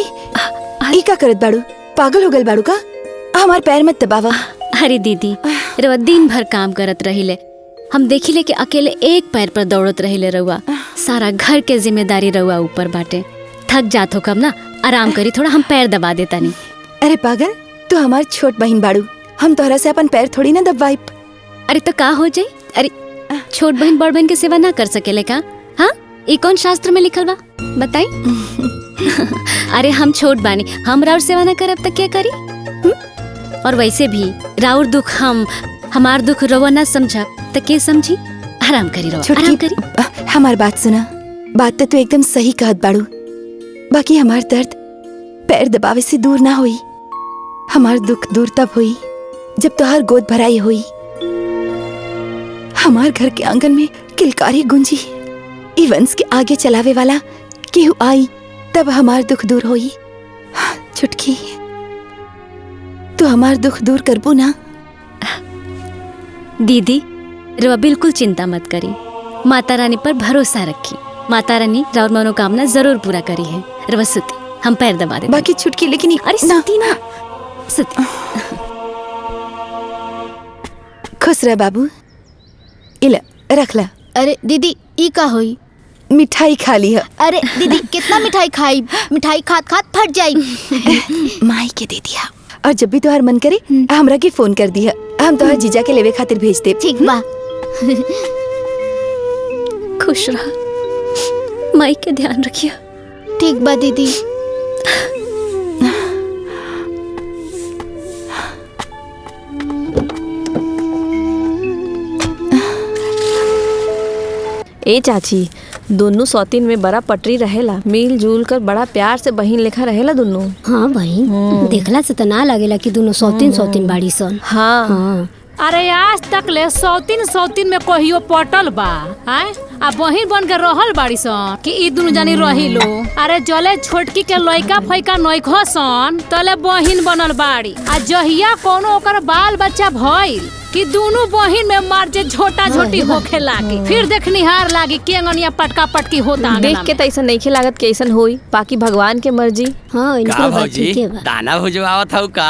ई का करत बाड़ू? पागल हो गल बाड़ू का? हमार पैर मत दबावा। अरे दीदी रउआ दिन भर काम करत रहिले, हम देखिले कि अकेले एक पैर पर दौड़त रहिले। रउआ सारा घर के जिम्मेदारी रउआ ऊपर बाटे, थक जात हो कब ना, आराम करी थोड़ा, हम पैर दबा देता नहीं। अरे पागल, तू हमार छोट बहन बाड़ू, हम तोहरा से अपन पैर थोड़ी ना दबाइब। अरे तो का हो जाई? अरे छोट बहन बड़ बहन के सेवा ना कर सकेले का? हाँ, ये कौन शास्त्र में लिखल बा बताई? अरे हम छोट बानी, हम राउर सेवा ना करब त क्या करी? और वैसे भी राउर दुख हमार दुख रवा ना समझब त के समझी? आराम करी रवा, आराम करी। हमार बात सुना, बात तो तू एकदम सही कहत बाड़ू, बाकी हमार दर्द पैर दबावे से दूर ना होई। हमार दुख दूर तब होई जब तोहार गोद भराई होई, हमार घर के आंगन में किलकारी गुंजी, ई वंश के आगे चलावे वाला केहू आई, तब हमार दुख दूर होई। छुटकी, तू हमार दुख दूर करबू ना? दीदी रवा बिल्कुल चिंता मत करी, माता रानी पर भरोसा रखी, माता रानी राउर मनोकामना जरूर पूरा करी है। रवा सुती, हम पैर दबा देते। बाकी छुटकी लेकिन अरे सुती ना, सुती। खुश रह बाबू, इला रख ला। अरे दीदी ई का होई? मिठाई खा ली है। अरे दीदी कितना मिठाई खाई? मिठाई खात खात फट जाई। माई के दे दिया, और जब भी तोहार मन करे हमरा के फोन कर दिया, हम तोहार जीजा के लेवे खातिर भेज दे। ठीक बा। खुश रह, माई के ध्यान रखिया। ठीक बा दीदी। ए चाची, दोनों सौतीन में बड़ा पटरी रहेला, मिल जुल कर बड़ा प्यार से बहिन लेखा रहेला दोनों। हाँ बहिन, देखला से तो ना लगेला कि दोनों सौतीन सौतीन बाड़ी सन। हाँ। अरे आज तक ले सौतीन में कहियो पटल बा, आय आ बहिन बन के रहल बाड़ी सन कि ई दुनु जानी रही लो। अरे जले छोटकी के लइका फैका नइखो सन तले बहिन बनल बाड़ी, आ जहिया कोनो ओकर बाल बच्चा भइल कि दोनों बहिन में मार जे झोटा झोटी होखे लागी, फिर देखनिहार लागी केंगनिया पटका पटकी होता। देख के तैसा नहीं लागत कि ऐसन होई, बाकी भगवान के मर्जी। हाँ का भौजी दाना भुजवावत हौ का?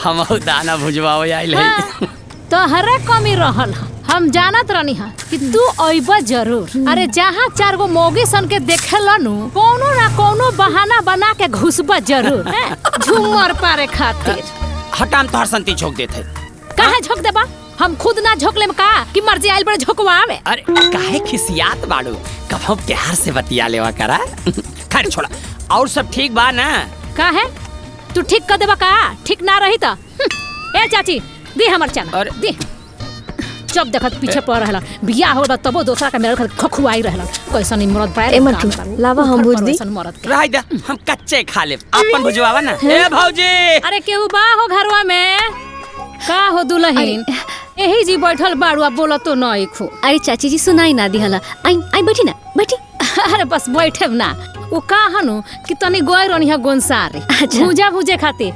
हम दाना भुजवावे आइल है। तो हरे कमी रहल, हम जानत रहनी हा कि तू अइबा जरूर। अरे जहाँ चार गो मौगी सन के देखेला नु, कोनो ना कोनो बहाना बना के घुसबा जरूर, झूमर पारे खातिर। हटाम तोहर संती झोंक देते। काहे झोंक देबा? हम खुद ना झोंकले में का कि मर्जी आइल बड़े झोंकवावे। अरे काहे खिसियात बाड़ू? कभो प्यार से बतिया लेवा करा। खैर छोड़ा, और सब ठीक बा ना? काहे तू ठीक कर देबा का? ठीक ना रही तो ए चाची दी हमर चना दी। जब देखत पीछे पड़ रहला बियाह हो बा तबो दूसरा का मेरे घर खखुआई रहला कैसा नहीं मरद पाए। ए मट्टू लावा हम भुज दी। रह दे हम कच्चे खा लेब अपन भुजवावा ना। ए भौजी अरे केहू बा हो घरवा में का हो दुल्हन यही जी बैठल बाड़ुआ बोला तो नहीं खू। अरे चाची जी सुनाई ना दिहला आई आई बैठी ना बैठी। अरे बस बैठे ना वो कहनु कि तनी गोय रही है गोनसारे भूजा भूजे खातिर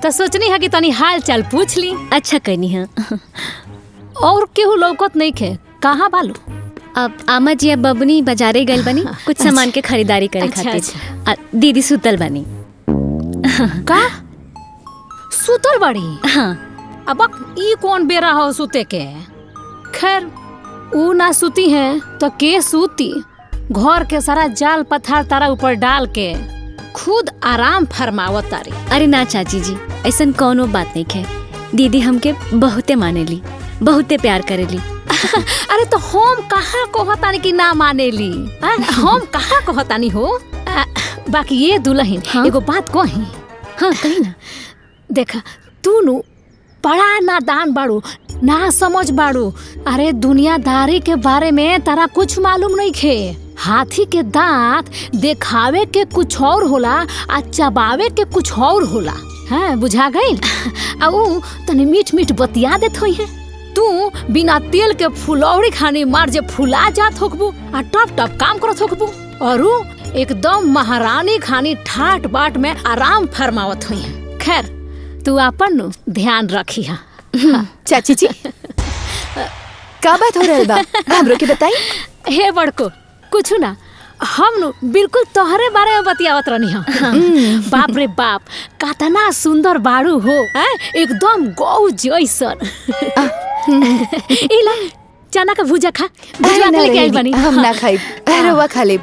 तो सोचनी है कि तनी हाल चाल पूछ ली। अच्छा करनी है। और केहू लौकत नहीं खे कहाँ बालू? अब आमा जी अब बबनी बाजारे गइल बनी कुछ सामान के खरीदारी करे खातिर। दीदी सुतल बनी। का सुतल बड़ी? हाँ। अब ई कौन बेरा हो सुते के? खैर ऊ ना सुती है तो के सूती? घर के सारा जाल पत्थर तारा ऊपर डाल के खुद आराम फरमावत तारी। अरे ना चाची जी ऐसा कोनो बात नहीं है। दीदी हमके बहुते मानेली बहुते प्यार करेली। अरे तो हम कहाँ कहतानी कि ना मानेली? हम कहाँ कहतानी हो? बाकी ये दुल्हन हाँ? एगो बात कही। हाँ कही ना। देखा तू नु बड़ा नादान बाड़ू ना समझ बाड़ू। अरे दुनियादारी के बारे में तारा कुछ मालूम नहीं खे। हाथी के दांत देखावे के कुछ और होला आ चबावे के कुछ और होला। हाँ बुझा गई? अब तनी मीठ मीठ बतिया देत होई है। तू बिना तेल के फुलौरी खानी मार जे फुला जात होकबू आ टप टप काम करत होकबू और एकदम महारानी खानी ठाट बाट में आराम फरमावत हुई है। खैर तू अपन नु ध्यान रखी है। चाची जी का बात हो रहल बा हमरो के बताई। हे बड़को कुछ ना हम नु बिल्कुल तोहरे बारे में बतियावत रहनी हम। बाप रे बाप कतना सुंदर बाड़ू हो एकदम गौ जैसन। इला चना का भुजा खा भुजा के लेके आई बनी। हम ना खाई रवा खा लेब।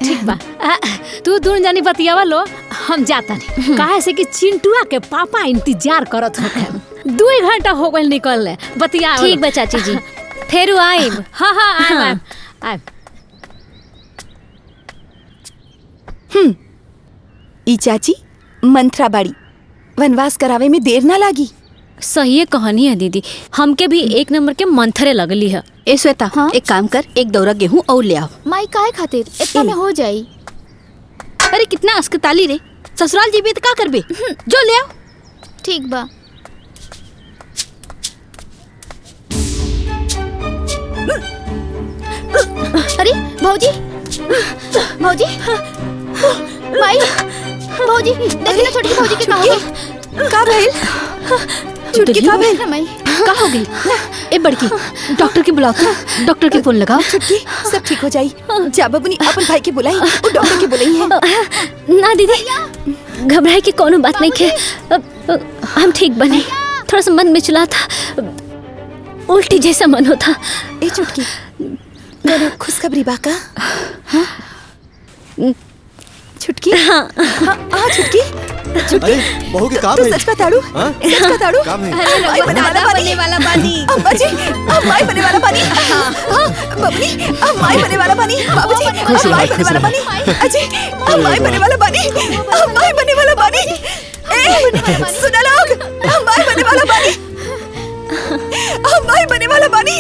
ठीक बा तू दूर जानी बतियावा लो हम जाता नहीं काहे से कि चिंटुआ के पापा इंतजार करत हो। 2 घंटा हो गइल निकल बतिया। ठीक बा चाची जी फेरू आइब। हाँ हाँ आइब। ई चाची मंत्रा बाड़ी वनवास करावे में देर ना लागी। सही कहानी है दीदी हमके भी 1 नंबर के मंथरे लगली है। ए श्वेता हाँ? एक काम कर 1 दौरा गेहूं और ले आओ। माई काहे खातिर इतना में हो जाई। अरे कितना अस्कताली रे ससुराल जीबी तो का करबे जो ले आओ। ठीक बा। अरे भौजी भौजी माई भौजी देखी ना छोटी भौजी के का हो का भइल? छुटकी का भइल? माई का हो गई? ए बड़की डॉक्टर के बुलाओ तो डॉक्टर के फोन लगाओ। छुटकी सब ठीक हो जाई। जा बबनी अपन भाई के बुलाई वो डॉक्टर के बुलाई है। ना दीदी घबराए की कोनो बात नहीं है। हम ठीक बने थोड़ा सा मन में चला था उल्टी जैसा मन होता। ए छुटकी मेरे खुशखबरी बाका। हाँ? छुटकी हाँ हाँ छुटकी अरे बहू के काम तू सच बताड़ू सच बताड़ू। अरे माई बने वाला बानी अम्मा जी माई बने वाला बानी। हाँ बबनी माई बने वाला बानी बाबूजी माई बने वाला बानी अजी माई बने वाला बानी माई बने वाला बानी। ए सुना लोग माई बने वाला बानी माई बने वाला बानी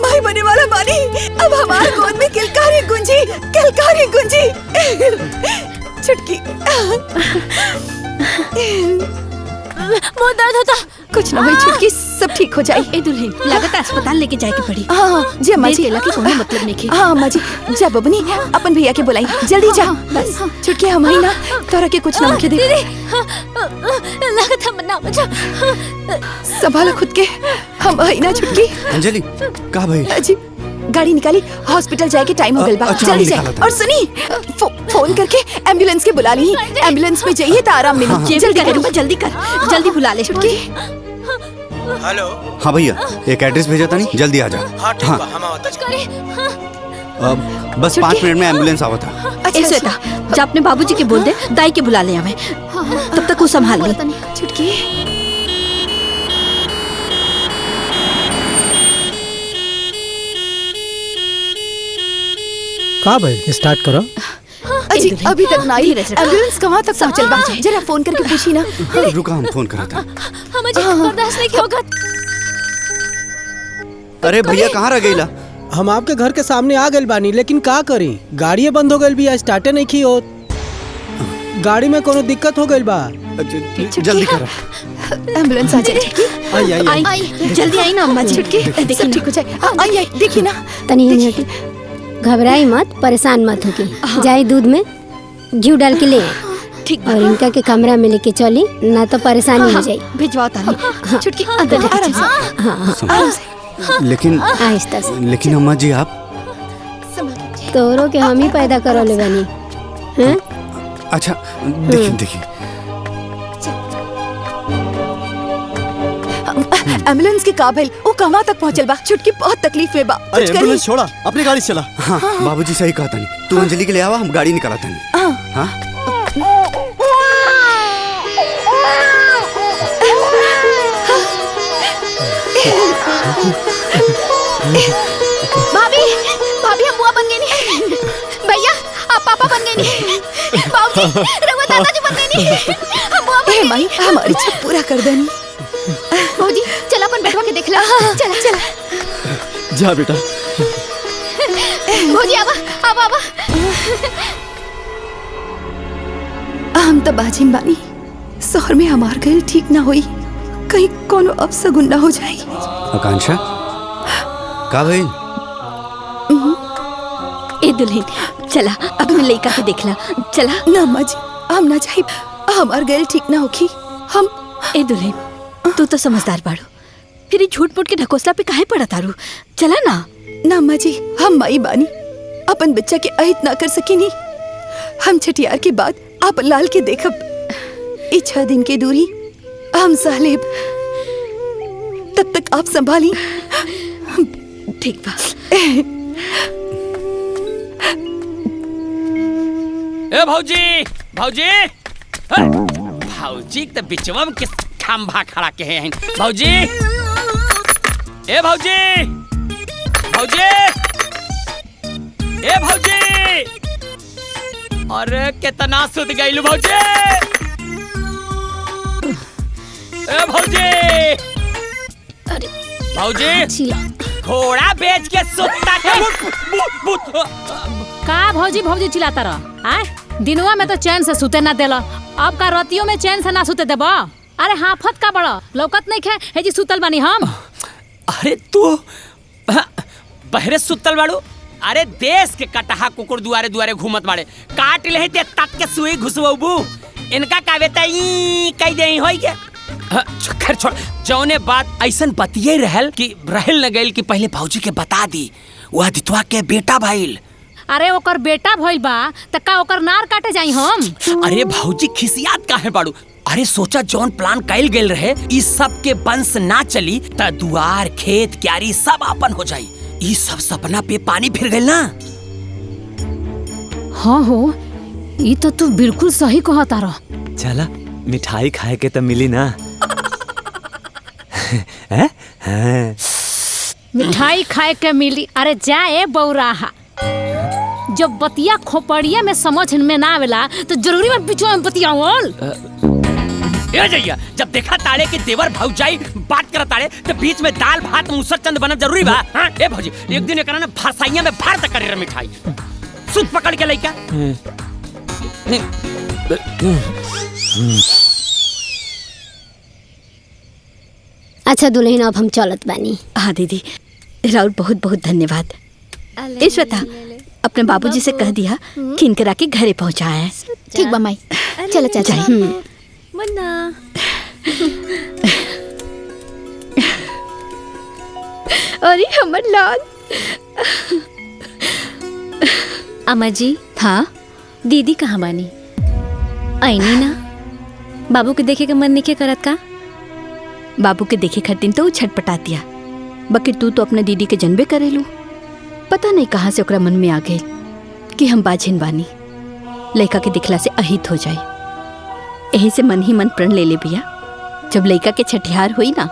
माई बने वाला बानी। अब हमारे गोद में किलकारी गुंजी छुटकी बहुत दर्द होता। कुछ ना हुई छुटकी सब ठीक हो जाए। ए दुल्हन लागत अस्पताल लेके जाए के पड़ी। हाँ जी अम्मा जी केला के कोनो मतलब नहीं के। हाँ अम्मा जी जा बबनी अपन भैया के बुलाई जल्दी जा। बस छुटकी हम ही ना तोरा के कुछ ना होके दे। लागत हम ना बचा। संभालो खुद के हम ही ना छुटकी। अंजलि का भाई? जी गाड़ी निकाली हॉस्पिटल जाए के टाइम हो गल बा जल्दी जाए। और सुनी फोन करके एम्बुलेंस के बुला ली। एम्बुलेंस में जाइए तो आराम मिले। जल्दी कर जल्दी बुला ले छुटकी। हेलो हाँ भैया एक एड्रेस भेजा था नहीं जल्दी आ जा। हाँ ठीक बा हम आवत बस 5 मिनट में एम्बुलेंस आवा था। ए श्वेता जा अपने बाबूजी के बोल दे दाई के बुला ले हमें तब तक वो संभाल ले। छुटकी का भाई स्टार्ट करो। जी अभी तक ना आई। एम्बुलेंस कहाँ तक पहुँचल बा? जरा फोन करके पूछी ना। रुका, हम फोन करा था। हम जी बर्दाश्त नहीं होगा। अरे भैया कहाँ रह गईला? हम आपके घर के सामने आ गए बानी, लेकिन का करी, गाड़ी बंद हो गई भी, स्टार्टे नहीं की हो। गाड़ी में कोनो दिक्कत हो गई बा। जल्दी करो। एम्बुलेंस आ जाए। आई जल्दी आई ना अम्मा जी। देखिए सब ठीक हो जाए। आई देखिए ना। तनी घबराई मत, परेशान मत होके। जाए दूध में घी डाल के ले ठीक। और इनका के कमरा में लेके चली, ना तो परेशानी हो जाए। भिजवाओ तानी। छुटकी अंदर आराम से। आराम से। लेकिन आहिस्ता से। लेकिन अम्मा जी आप तोरो के हम ही पैदा करो ले बनी हैं। अच्छा देखिए देखिए। एम्बुलेंस के काबिल वो कहाँ तक पहुँचल बा? छुटकी बहुत तकलीफ में बा। अरे एम्बुलेंस छोड़ा, अपनी गाड़ी से चला। हाँ बाबूजी सही कहा था। तू अंजलि के ले आवा, हम गाड़ी निकाला था। हाँ भाभी भाभी हम बुआ बन गई नहीं। भैया आप पापा बन गई नहीं। बाबूजी रघुआ दादाजी बन गई नहीं। हम बुआ बन गई। माई हमारी इच्छा पूरा कर देनी। बाबूजी चल अपन बैठवा के देख ला। चला चला जा बेटा। बाबूजी आवा आवा आवा। हम तो बाजिन बानी, शहर में हमार गैल ठीक ना होई, कहीं कोनो अपसगुन ना हो जाए। आकांक्षा का भाई? ए दुल्हन चला अपने लड़का के देखला। चला ना अम्मा जी हम ना जाए, हमार गैल ठीक ना होखी। हम ए दुल्हन तू तो समझदार बाड़ू, फिर झूठ मूठ के ढकोसला पे काहे पड़ा तारू? चला ना। ना अम्मा जी हम माई बानी, अपन बच्चा के अहित ना कर सकेनी। हम छठियार के बाद आप लाल के देखब। 6 दिन की दूरी हम सह लेब, तब तक आप संभाली। ठीक बा। ए भौजी भौजी भौजी तो बिचवा में किस खंभा खड़ा के हैं भौजी। ए भौजी भौजी ए भौजी। अरे कितना सुध गईलू भौजी। ए भौजी भौजी घोड़ा बेच के सुत्ता के का भौजी भौजी चिल्लाता रह। आय दिनवा में तो चैन से सुते ना देला, अब का रतियों में चैन से ना सुते देबा? अरे हाफत का बड़ा लौकत नहीं खे हे जी सुतल बानी हम। अरे तू बहरे सुतल बाड़ू? अरे देश के कटहा कुकुर दुआरे दुआरे घूमत बाड़े, काट ले ते तक के सुई घुसवबू। इनका कावे तई कह दे होई के। खैर छोड़, जौने बात ऐसन बतिये रहल कि रहल न गइल कि पहले भौजी के बता दी। वो आदित्वा के बेटा भइल। अरे ओकर बेटा भइल बा त का ओकर नार काटे जाई हम? अरे भौजी खिसियात काहे बाड़ू? अरे सोचा जौन प्लान कैल गेल रहे इस सब के वंश ना चली त दुआर खेत क्यारी सब अपन हो जाई। ई सब सपना पे पानी फिर गइल ना। हाँ हो ई तो तू बिल्कुल सही कहता रह। चला मिठाई खाए के तो मिली ना। हैं? हैं? मिठाई खाए के मिली? अरे जाए बौराहा, जब बतिया खोपड़िया में समझ में ना आवेला तो जरूरी में पिछुआ में बतियावल। ए जइया जब देखा ताड़े के देवर भौजाई बात करत ताड़े तो बीच में दाल भात मूसर चंद बनत जरूरी बा। हां ए भौजी एक दिन एकरा ने फरसाइया में भर त करे रे मिठाई। सुत पकड़ के लइका। अच्छा दुल्हन अब हम चलत बानी। हाँ दीदी राउत बहुत बहुत धन्यवाद। ईश्वता अपने बाबूजी से कह दिया कि इनकरा के घरे पहुँचाए। ठीक बा माई। चलो चाचा। मुन्ना अरे हमर लाल। अम्मा जी। हाँ दीदी कहाँ बानी? आईनी ना? बाबू के देखे के मन नहीं करत का? बाबू के देखे खातिर तो छटपटा दिया, बाकी तू तो अपने दीदी के जनबे करेलू। पता नहीं कहाँ से ओकरा मन में आ गई कि हम बाझिन बानी, लड़का के दिखला से अहित हो जाए। यही से मन ही मन प्रण ले ले बिया। जब लड़का के छठियार हुई ना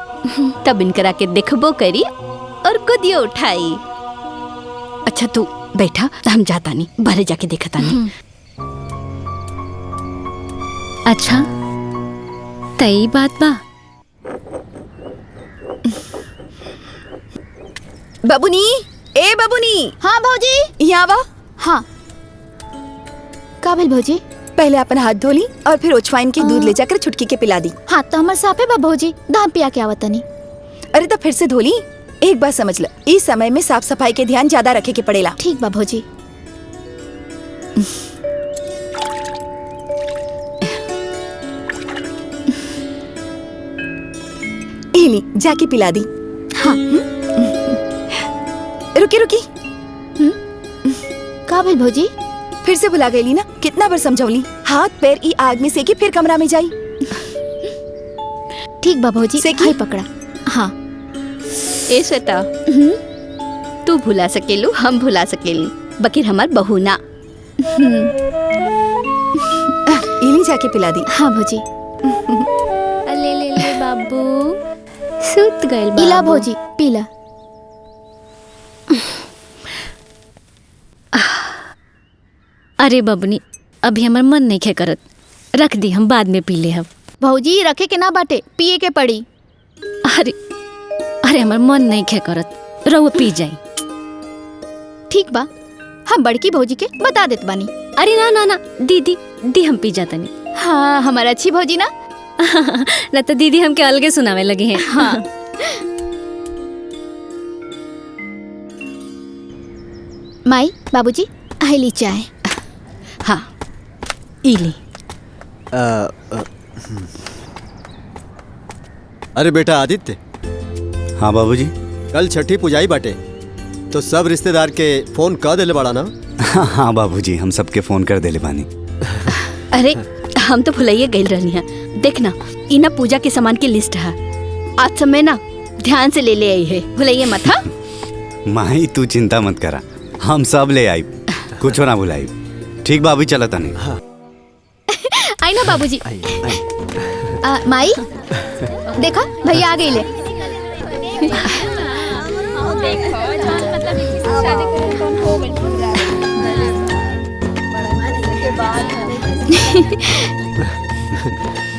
तब इनकरा के देखबो करी और गोदियो उठाई। अच्छा तू बैठा, हम जाता नहीं, बाहर जाके देखता नहीं। अच्छा तई बात बा। बबुनी, ए बबुनी। हाँ भौजी। यहाँ बा। हाँ का भेल भौजी? पहले अपन हाथ धो ली और फिर ओछवाइन के दूध ले जाकर छुटकी के पिला दी। हाथ तो हमारे साफे बा भौजी, दाम पिया के आवत नहीं। अरे तो फिर से धो ली। एक बात समझ ल, इस समय में साफ सफाई के ध्यान ज्यादा रखे के पड़ेला। ठीक बा भौजी। ली जाके पिला दी। हाँ। रुकी रुकी। का भेल भौजी? फिर से भुला गई ना, कितना बार समझौली। हाथ पैर ई आग में सेकी फिर कमरा में जाई। ठीक बा भौजी, सेकी पकड़ा। हाँ ए श्वेता, तू भुला सकेलू, हम भुला सकेली, बकीर हमार बहू ना। इली जाके पिला दी। हाँ भौजी। ले ले ले बाबू, सुत गइल बाबू। इला भौजी पीला। अरे बबनी, अभी हमार मन नहीं खे करत, रख दी, हम बाद में पी ले। हम भौजी रखे के ना बाटे, पिए के पड़ी। अरे अरे हमार मन नहीं खे करत, रहुआ पी जाई। ठीक बा, हम बड़की भौजी के बता देत बानी। अरे ना ना ना दीदी, दी हम पी जाता नहीं। हाँ हमारा अच्छी भौजी ना। ना तो दीदी हमके अलगे सुनावे लगे हैं। हाँ। माई बाबूजी आइली चाय। हाँ इली। अरे बेटा आदित्य। हाँ बाबूजी। कल छठी पुजाई बाटे, तो सब रिश्तेदार के फोन कर देले बाड़ा ना? हाँ बाबूजी, हम सबके फोन कर देले बानी। अरे हम तो भुलाइए गइल रहनी है। देखना इना पूजा के सामान की लिस्ट है, आज समय ना ध्यान से ले ले आई है, भुलाइए मत। हाँ माही तू चिंता मत करा, हम सब ले आई, कुछ ना भुलाई। ठीक बाबू चला तनी। हाँ। आई ना बाबूजी। माई देखा भैया आ गई ले।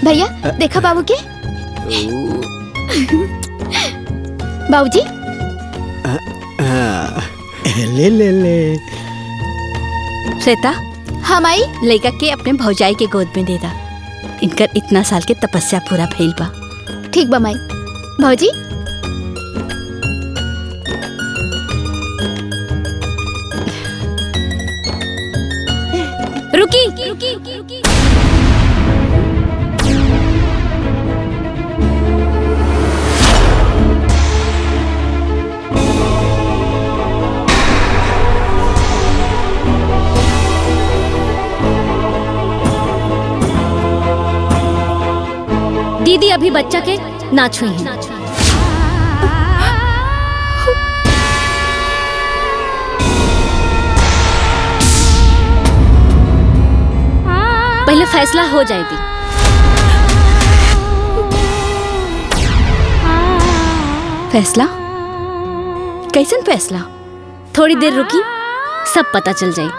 भैया देखा बाबू के। बाबूजी ले ले ले। श्वेता, हाँ माई। लड़का के अपने भौजाई के गोद में दे दा, इनकर इतना साल के तपस्या पूरा भइल बा। ठीक बा माई। भौजी रुकी। दीदी अभी बच्चा के ना छुई हैं। पहले फैसला हो जाएगी। फैसला? कैसन फैसला? थोड़ी देर रुकी, सब पता चल जाए।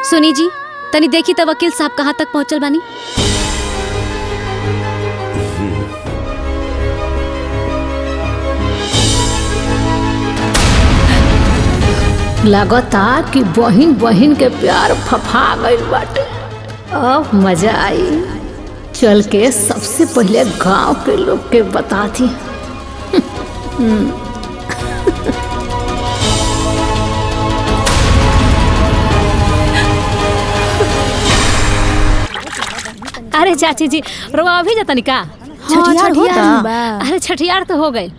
सुनी जी, तनी देखी तो वकील साहब कहाँ तक पहुँचल बानी। लगता कि बहिन बहिन के प्यार फफा गइल बाटे। अब मजा आई, चल के सबसे पहले गांव के लोग के बता दी। अरे चाची जी, रोआ अभी जाता निका। छठियार होता। अरे छठियार तो हो गई,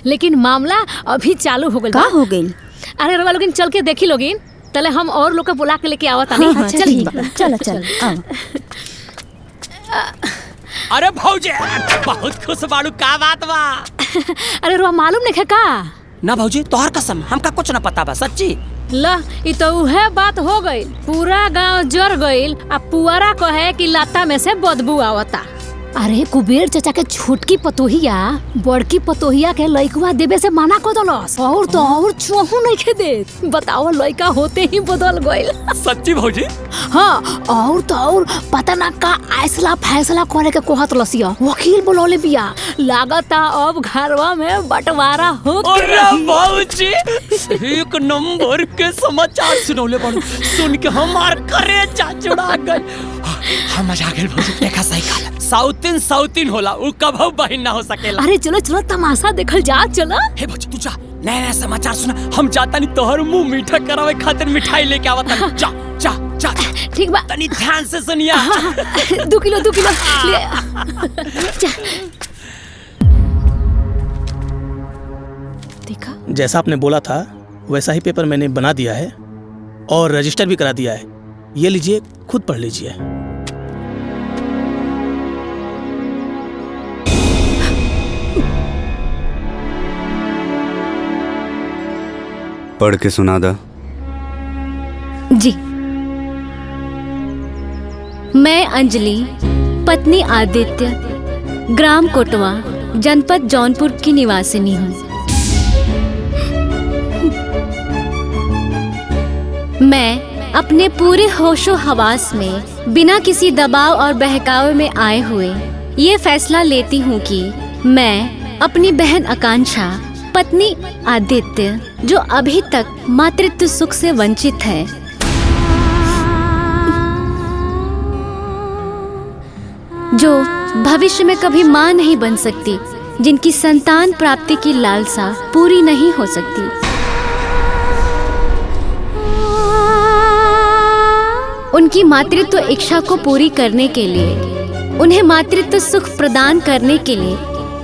लेकिन मामला अभी चालू हो गई। का हो गई? अरे रोआ लोगिन चल के देखी लोगिन, तले हम और लोग के बुला के लेके आवत नहीं। हाँ, चल चल। अरे भौजे बहुत खुश बाड़ू, का बात बा? अरे रोआ मालूम नहीं है का? ना भौजी, तोहर कसम हमका कुछ ना पता बा, सच्ची। ला ई तो उहे बात हो गई, पूरा गांव जर गईल। अब पुअरा कहे कि लाता में से बदबू आवता। अरे कुबेर चाचा के छोटकी पतोहिया बड़की पतोहिया के लइकवा देवे से मना कर दलस और तो और चोहू नहीं खे दे। बताओ लइका होते ही बदल गइल। सच्ची भौजी? हाँ और तो और पता ना का ऐसला फैसला करे के कहत लसिया। वकील बुलौले बिया, लागता अब घरवा में बंटवारा हो। अरे भौजी एक नंबर के समाचार सुनौले बाड़ू, सुन के हमार करेजा जुड़ा गइल। हम मजा आ गइल भौजी। देखा सही कहा, साउथिन होला, उ कभू बहिन ना हो सकेला। अरे चलो चलो तमाशा देखल जा। चलो हे भौजी तू जा, नया समाचार सुना। हम जाता नहीं तोहर मुंह मीठा करावे खातिर मिठाई लेके आवता। जा जा जा ठीक बा, तनी ध्यान से सुनिया। 2 किलो ले जा। देखा जैसा आपने बोला था वैसा ही पेपर मैंने बना दिया है और रजिस्टर भी करा दिया है। ये लीजिए, खुद पढ़ लीजिए। पढ़ के सुना दा। जी। मैं अंजलि, पत्नी आदित्य, ग्राम कोटवा, जनपद जौनपुर की निवासिनी हूँ। मैं अपने पूरे होशो हवास में बिना किसी दबाव और बहकावे में आए हुए ये फैसला लेती हूँ कि मैं अपनी बहन आकांक्षा, पत्नी आदित्य, जो अभी तक मातृत्व सुख से वंचित है, जो भविष्य में कभी मां नहीं बन सकती, जिनकी संतान प्राप्ति की लालसा पूरी नहीं हो सकती, उनकी मातृत्व इच्छा को पूरी करने के लिए, उन्हें मातृत्व सुख प्रदान करने के लिए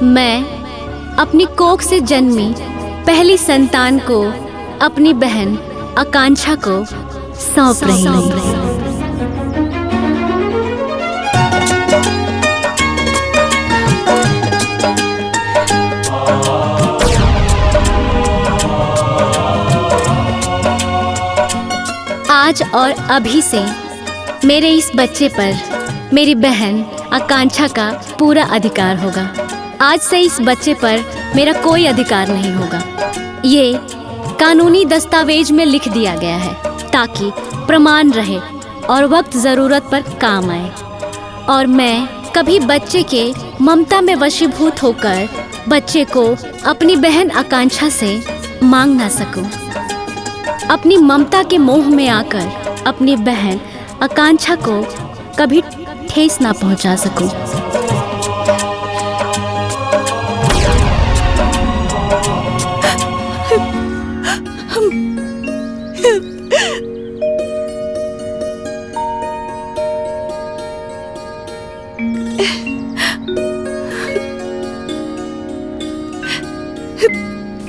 मैं अपनी कोख से जन्मी पहली संतान को अपनी बहन आकांक्षा को सौंप रही हूँ। आज और अभी से मेरे इस बच्चे पर मेरी बहन आकांक्षा का पूरा अधिकार होगा। आज से इस बच्चे पर मेरा कोई अधिकार नहीं होगा। ये कानूनी दस्तावेज में लिख दिया गया है ताकि प्रमाण रहे और वक्त ज़रूरत पर काम आए, और मैं कभी बच्चे के ममता में वशीभूत होकर बच्चे को अपनी बहन आकांक्षा से मांग ना सकूं। अपनी ममता के मोह में आकर अपनी बहन आकांक्षा को कभी ठेस ना पहुंचा सकूं।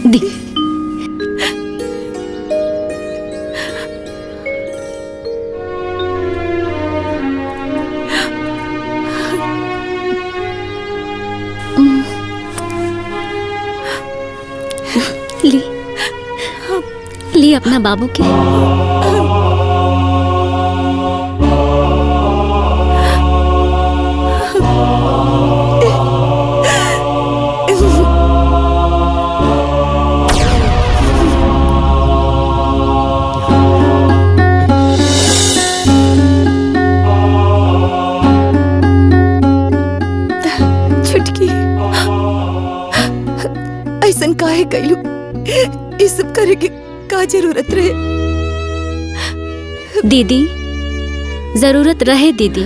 दी ली अपना बाबू के। छुटकी, ऐसन काहे कैलू? ये सब करे के का जरूरत रहे? दीदी, जरूरत रहे दीदी,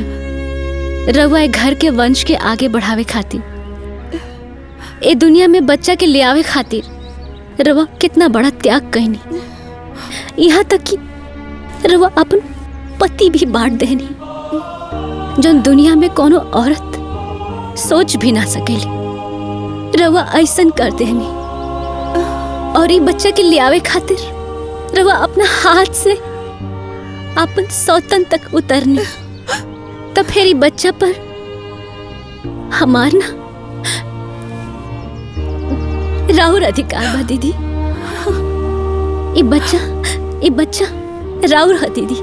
रउआ घर के वंश के आगे बढ़ावे खातिर, ए दुनिया में बच्चा के ले आवे खातिर रउआ कितना बड़ा त्याग कईनी। यहाँ तक कि रउआ अपन पति भी बांट देनी, जो दुनिया में कोनो औरत सोच भी ना सकेली। रउआ ऐसन कर देनी, और ये बच्चा के ले आवे खातिर रउआ अपना हाथ से अपन सौतन तक उतरनी, तब फिर ये बच्चा पर हमार ना राउर अधिकार बा दीदी। ये बच्चा राउर है दीदी।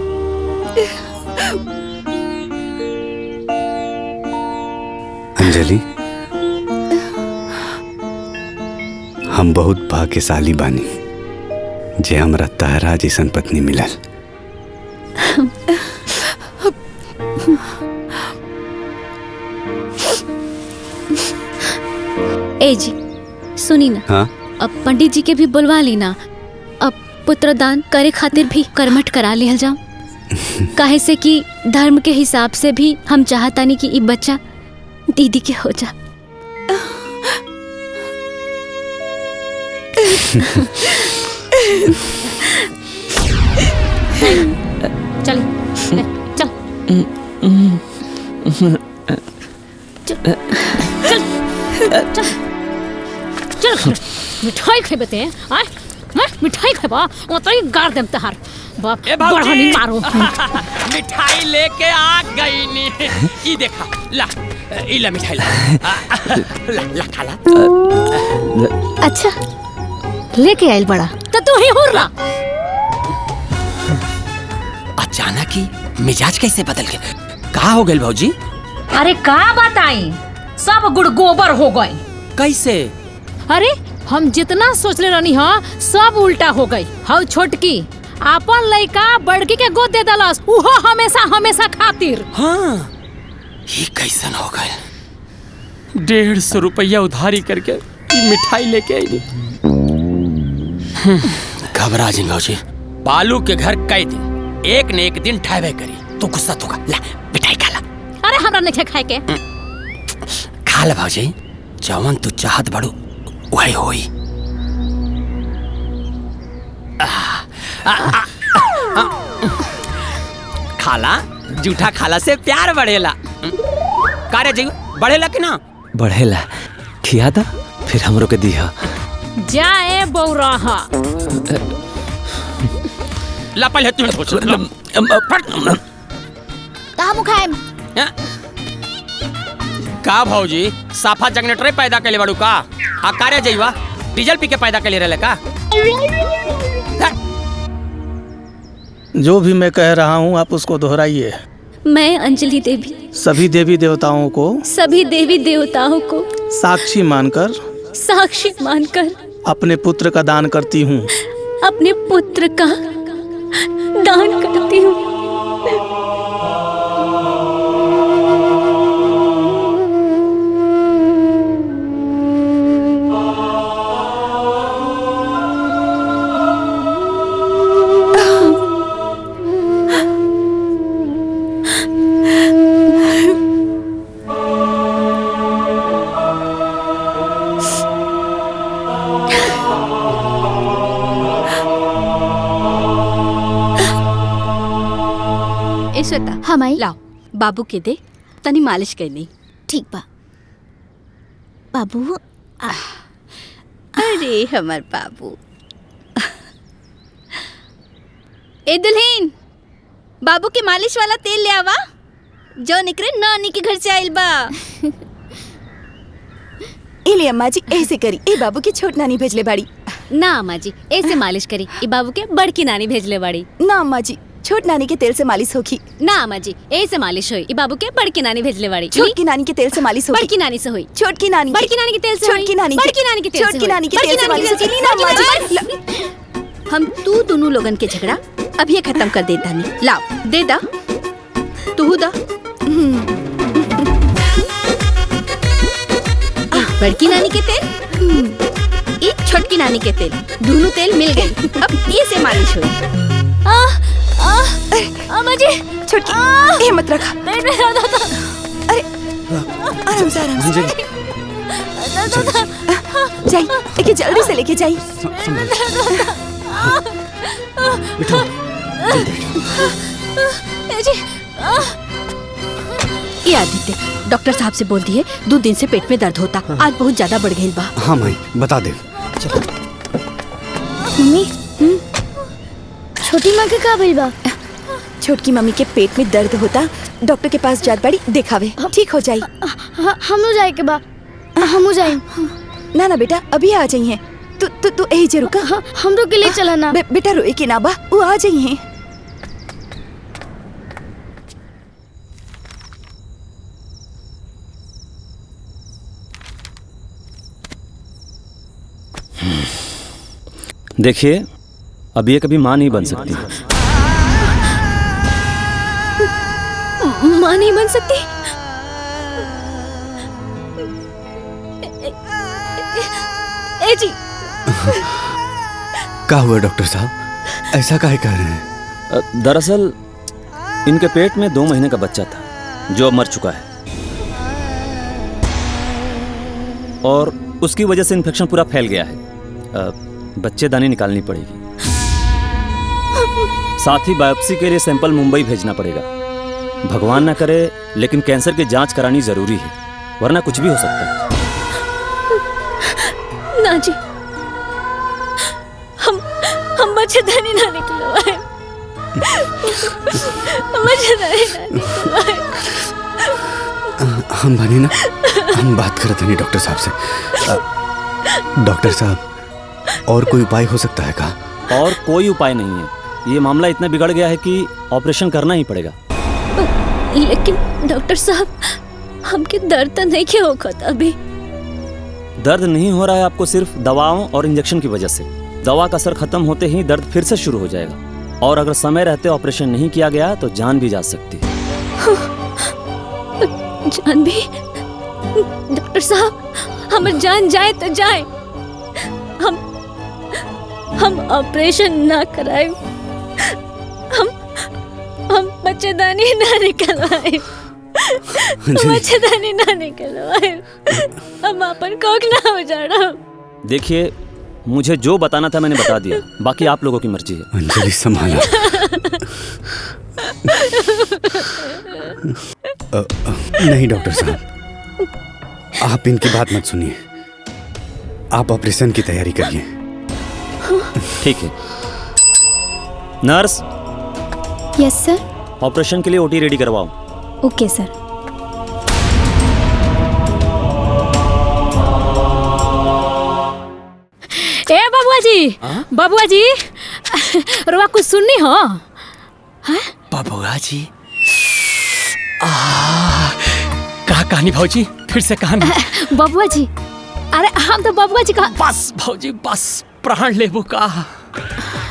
अंजलि, हम बहुत भाग्यशाली बानी जे हमरा तहरा जैसन पत्नी मिलल। ए जी सुनी ना, हाँ अब पंडित जी के भी बुलवा ली ना। अब पुत्रदान करे खातिर भी कर्मठ करा लिहल जाओ। काहे से कि धर्म के हिसाब से भी हम चाहतानी कि ई बच्चा दीदी के हो जा। चल चल चल चल मिठाई खेबे ते आय मिठाई खेबा ओतई गाड़ देम तहार बाप ए भौजी! बढ़नी मारो। मिठाई लेके आ गई नी। ई देखा ला, ई ला मिठाई ला। ला ला खा ला। अच्छा लेके आइल बड़ा तो तू ही हुरला। अचानक ही मिजाज कैसे बदल गया? कहाँ हो गई भौजी? अरे का बताई, सब गुड़ गोबर हो गए। कैसे? अरे हम जितना सोचले रहनी हाँ सब उल्टा हो गई। हाउ छोटकी आपन लइका बड़की के गोद दे दलस, उहो हमेशा हमेशा खातिर। हाँ ये कैसन हो गए? 150 रुपया उधारी करके ये मिठाई लेके आई। घबरा जिन भौजी, बालू के घर कई दिन एक न एक दिन ठहबे करी। तू गुस्सा तो ला मिठाई खा ला। अरे हमरा नहीं खाए के। खा ला भौजी, जवन तू चाहत बड़ू वही होई। खाला जूठा खाला से प्यार बढ़ेला। कारे जी बढ़ेला कि ना? बढ़ेला। खिया दा फिर हमरो के दिहा। जाए बौराहा ला पहले तू सोच। कहाँ मुखाएम? का भौजी साफा जनरेटर पैदा कैले बड़ू का? आ कारे जइवा डीजल पी के पैदा कैले रहले का? जो भी मैं कह रहा हूँ आप उसको दोहराइए। मैं अंजलि देवी सभी देवी देवताओं को सभी देवी देवताओं को साक्षी मानकर साक्षी मानकर अपने पुत्र का दान करती हूँ। अपने पुत्र का दान करती हूँ। श्वेता हमाई लाओ बाबू के दे तनी मालिश करनी। ठीक बा बाबू। अरे हमार बाबू। ए दुल्हन, बाबू के मालिश वाला तेल ले आवा जो निकरे नानी के घर से आइल बा। ए ले अम्मा जी ऐसे करी, ए बाबू की छोट नानी भेजले बाड़ी। ना अम्मा जी ऐसे मालिश करी, ई बाबू के बड़की नानी भेजले बाड़ी। ना अम्मा जी छोट नानी के तेल से मालिश होगी। ना अम्मा जी ऐसे मालिश होई, ई बाबू के बड़की नानी भेजले बाड़ी। छोटकी नानी के तेल से मालिश होगी। बड़की नानी से होई। छोटकी नानी बड़की नानी के तेल से छोटकी नानी बड़की नानी के तेल से छोटकी नानी के तेल से मालिश होगी। ना अम्मा जी हम तू दोनों लोगन के झगड़ा अभी खत्म कर देता नहीं। लाओ दे दा, तू दा। बड़की नानी के तेल, ई छोटकी नानी के तेल, दोनों तेल मिल गई। अब ये से मालिश हुई। अम्मा जी छोटकी ये मत रखा। अरे आराम से आराम से जाई, लेके जल्दी से लेके जाई। ये आदित्य डॉक्टर साहब से बोल दिए 2 दिन से पेट में दर्द होता। आज बहुत ज्यादा बढ़ गई बा। हाँ माई बता दे। मम्मी छोटी माँ के का भइल बा? छोटकी मम्मी के पेट में दर्द होता, डॉक्टर के पास जात बाड़ी, दिखावे ठीक हो जाई। हमो जाए के बा, हमो जाए। ना ना बेटा अभी आ जाइए। तू यही जे रुका। हमरो के लिए चला ना। बेटा रोए के ना बा, वो आ जाइए। देखिए, अब ये कभी माँ नहीं बन सकती। माँ नहीं बन सकती? ए जी, क्या हुआ डॉक्टर साहब, ऐसा काहे कह रहे हैं? दरअसल इनके पेट में 2 महीने का बच्चा था जो अब मर चुका है, और उसकी वजह से इन्फेक्शन पूरा फैल गया है। बच्चेदानी निकालनी पड़ेगी, साथ ही बायोप्सी के लिए सैंपल मुंबई भेजना पड़ेगा। भगवान ना करे, लेकिन कैंसर की जांच करानी जरूरी है, वरना कुछ भी हो सकता है। ना जी, हम बच्चेदानी ना निकलवाए। बच्चेदानी ना निकलवाए। हम बने ना, हम बात करते नहीं डॉक्टर साहब से। डॉक्टर साहब, और कोई उपाय हो सकता है का? और कोई उपाय नहीं है, ये मामला इतना बिगड़ गया है कि ऑपरेशन करना ही पड़ेगा। लेकिन डॉक्टर साहब, हमके दर्द तो नहीं क्या होगा अभी? दर्द नहीं हो रहा है आपको सिर्फ दवाओं और इंजेक्शन की वजह से। दवा का असर खत्म होते ही दर्द फिर से शुरू हो जाएगा, और अगर समय रहते ऑपरेशन नहीं किया गया तो जान भी जा सकती है। जान भी? डॉक्टर साहब, हमारी जान जाए तो जाए, हम ऑपरेशन ना कराए, हम बच्चेदानी ना निकलवाए, बच्चेदानी ना निकलवाए, हम अपन कोख ना हो जाना। देखिए, मुझे जो बताना था मैंने बता दिया, बाकी आप लोगों की मर्जी है। अंजलि संभाला। नहीं डॉक्टर साहब, आप इनकी बात मत सुनिए, आप ऑपरेशन की तैयारी करिए। ठीक है नर्स। यस सर। ऑपरेशन के लिए ओटी रेडी करवाओ। ओके सर। ए बबुआ जी, रुआ कुछ सुननी हो? बबुआ जी, का कहानी भाजी, फिर से कहानी। बबुआ जी, अरे हम तो बबुआ जी का। बस भाजी बस, प्राण लेबो का।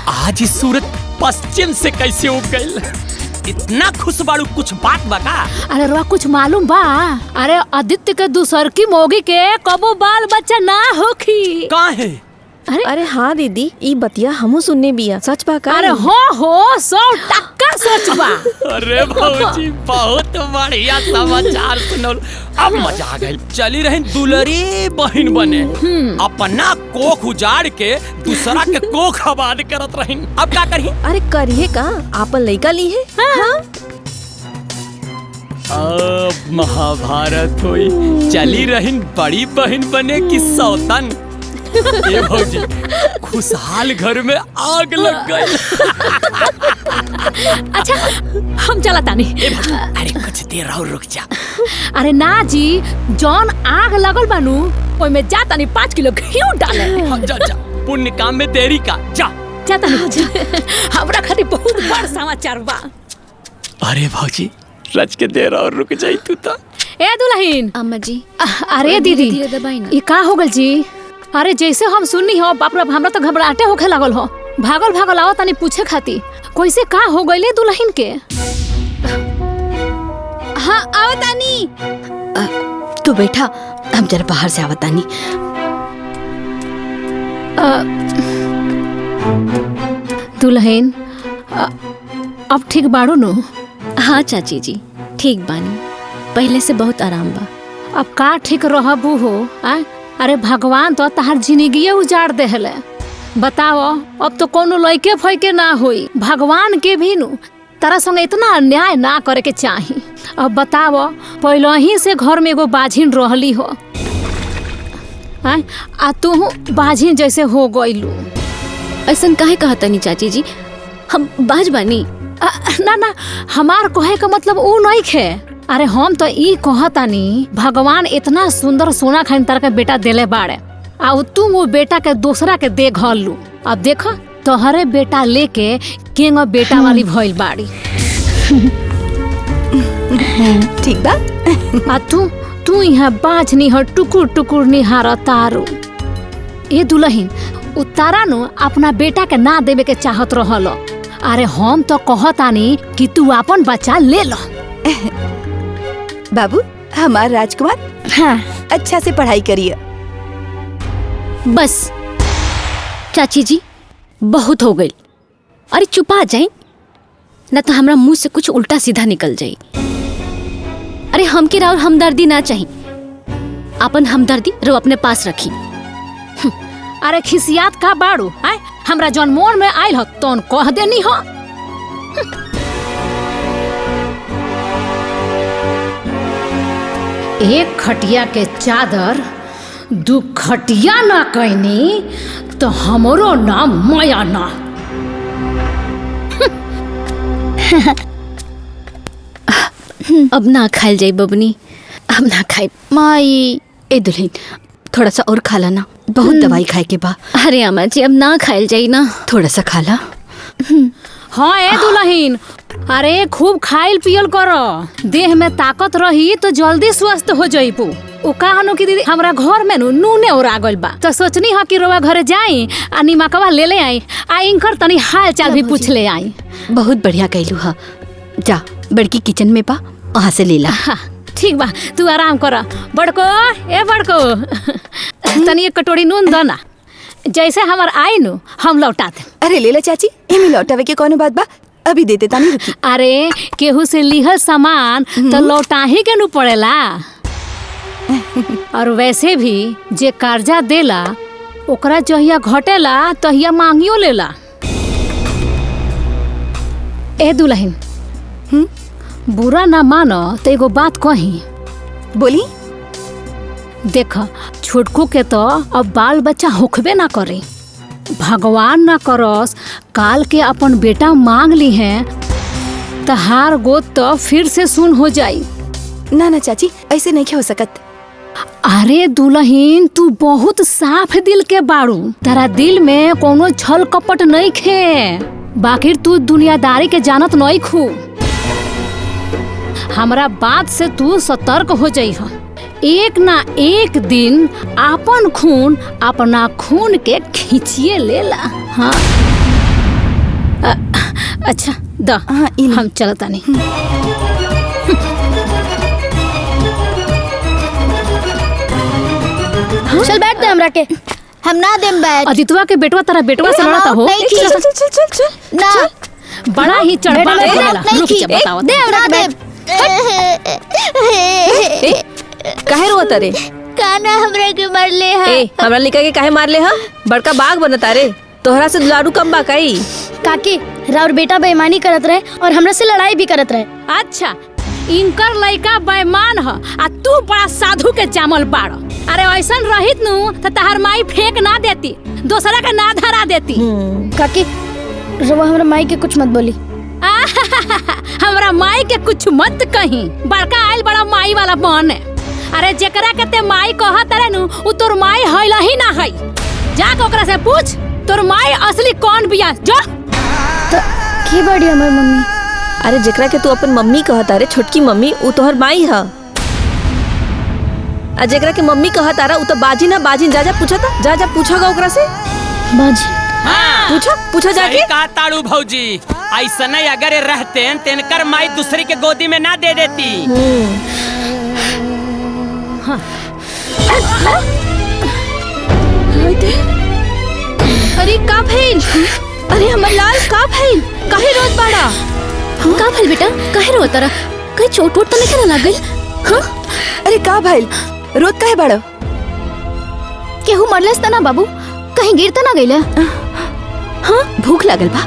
आज इस सूरत पश्चिम से कैसे उग गई? इतना खुश बाड़ू, कुछ बात बका? अरे रुआ कुछ मालूम बा? अरे आदित्य के दूसर की मोगी के कबो बाल बच्चा ना होखी। कहाँ है? अरे हाँ दीदी, ई बतिया हमू सुनने बिया, सच बा का? अरे हो 100% सच बा। अरे भाजी, बहुत बढ़िया समाचार सुनल, अब मजा आ गई। चली रही दुलरी बहन बने, अपना कोख उजाड़ के दूसरा के कोख आबाद करत रही। अब क्या करी? अरे करिए का, आपन लइका ली है। हाँ। अब महाभारत हुई, चली रही बड़ी बहन बने की सौतन। ये भौजी, खुशहाल घर में आग लग गई। अच्छा, हम चला तानी। अरे कुछ देर और रुक जा। अरे ना जी, जौन आग लगल बानू, ओय में जा तानी 5 किलो घी डाले। जा, पुण्य काम में देरी का, जा तानी। हमरा खातिर बहुत बड़ समाचार बा। अरे भौजी, रच के देर और रुक जाई तू तो। ए दुल्हन। अम्मा जी। अरे दीदी, ये का हो गल जी? अरे जैसे हम सुननी हो, बाप रे, हमरा तो घबराहटे होखे लागल हो। भागल आओ तानी पूछे खाती, कैसे का हो गईले दुल्हन के? हाँ आओ तानी। तू बैठा, हम जरा बाहर से आवत तानी। दुल्हन, अब ठीक बाड़ो नो? हाँ चाची जी, ठीक बानी, पहले से बहुत आराम बा। अब का ठीक रहबू हो? अरे भगवान तो तहार जिंदगी उजाड़ देहले। बताओ, अब तो कोनो लइके फइके ना होई। भगवान के भी नु तारा संगे इतना अन्याय ना करे के चाही। अब बताओ, पहले ही से घर में एगो बाझिन रहली हो, आ तू बाझिन जैसे हो गईलू। ऐसा काहे कहतनी चाची जी, हम बाज बानी? ना, हमार कहे का मतलब ऊ नहीं खे। अरे हम तो ई कहतानी, भगवान इतना सुंदर सोना खान तार के बेटा देले बाड़े, आ तू वो बेटा के दूसरा के दे घलू। अब देखो, तोहरे बेटा लेके केंगो बेटा वाली भइल बाड़ी। ठीक बा। आ तू यहाँ बाझ नहीं हो, टुकुर टुकुर निहार तारू। ए दुल्हन, उतारा नु अपना बेटा के ना देवे के चाहत रहल। अरे हम तो कहतानी कि तू अपन बच्चा ले लो। बाबू हमार राजकुमार, हाँ अच्छा से पढ़ाई करिए। बस चाची जी बहुत हो गई। अरे चुपा जाए न तो हमरा मुंह से कुछ उल्टा सीधा निकल जाए। अरे हमके और हमदर्दी ना चाहिए, अपन हमदर्दी रो अपने पास रखी। अरे खिसियात का बाड़ू आय हमरा जौन मोन में आयल हो तौन कह देनी हो। एक खटिया के चादर दू खटिया ना कहनी तो हमरो नाम माया ना। अब ना खाइल जाई बबनी, अब ना खाई। माई ए दुल्हन थोड़ा सा और खा ला ना, बहुत दवाई खाए के बा। अरे अम्मा जी अब ना खाइल जाई ना, थोड़ा सा खा ला। हाँ ए दुल्हन, अरे खूब खाइल पियल करो, देह में ताकत रही तो जल्दी स्वस्थ हो जाइबू। उ कहनो कि दीदी हमरा घर में नूने और आ गइल बा, तो सोचनी हा कि रोवा घरे जाई आ निमकवा ले ले आई आ इनकर तनी हाल चाल भी पूछ ले आई। बहुत बढ़िया कइलू हा। जा बड़की किचन में बा, वहाँ से ले ला। ठीक बा, तू आराम कर। बड़को ए बड़को तनी एक कटोरी नून दो ना, जैसे हमार आई नु हम लौटा दे। अरे ले ला चाची, एमे लौटावे के कौन बात बा, अभी देते तानी रुकी। अरे केहू से लिहल सामान तो लौटा ही के नु पड़ेला। और वैसे भी जे कर्जा देला ओकरा जहिया घटेला तहिया मांगियो लेला। ए दुल्हन बुरा ना मानो तो एगो बात कही। बोली। देख छोटकू के तो अब बाल बच्चा होखबे ना करे, भगवान ना करस काल के अपन बेटा मांग ली हैं तो हार गोद तो फिर से सुन हो जाई। ना ना चाची ऐसे नहीं हो सकत। अरे दुल्हन तू बहुत साफ दिल के बाड़ू, तेरा दिल में कोनो छल कपट नहीं खे, बाकी तू दुनियादारी के जानत नहीं खू। हमरा बात से तू सतर्क हो जाई हो, एक ना एक दिन अपन खून अपना खून के खींचिए लेला। हाँ अच्छा द हम चलता नहीं। चल बैठ दे हमरा के, हम ना देम बैठ। अदितवा के बेटवा तेरा बेटवा से लड़ता हो। चल चल चल चल ना, बड़ा ही चढ़पा बोलेला। रुक जा बताओ दे हमरा के। काहे रोता रे? काना हमरा के मार ले हा। ए हमरा लिखा के काहे मार ले हा? बड़का बाग बनता रे, तोहरा से दुलारू कम बा काई? काकी राउर बेटा बेईमानी करत रहे और हमरा से लड़ाई भी करत रहे। अच्छा इनकर लड़का बेईमान ह आ तू बड़ा साधु के जामल बाड़। अरे ऐसन रहित नु त तहर माई फेंक ना देती, दूसरा का ना धरा देती। काकी रवा हमरा माई के कुछ मत बोली। हमरा माई के कुछ मत कही, बड़का आइल बड़ा माई वाला बन। अरे जेकरा के ते माई कहत रे नु उ तोर माई हइल ही ना हई। जाके ओकरा से पूछ तोर माई असली कौन बिया। जो तो की बड़ी हमर मम्मी। अरे जेकरा के तू अपन मम्मी कहता रे छोटकी मम्मी, उ तोहर माई ह। आ जेकरा के मम्मी कहता रे उ तो बाजी ना बाजी। जा जा पूछता, जा जा पूछोगा ओकरा से। बाजी पूछो पूछो जाके। का ताड़ू भौजी ऐसा नहीं अगर रहते तेनकर माई दूसरी के गोदी में ना दे देती। अरे का भइल? अरे हमर लाल का भइल? काहे रोत बाड़ा? का भइल बेटा, काहे रोता रहा? कहीं चोट वोट तो नहीं लग गई? हाँ अरे का भइल, रोत काहे बाड़ा? केहू मरलस त ना बाबू, कहीं गिर त ना गइला? हाँ भूख लगल बा,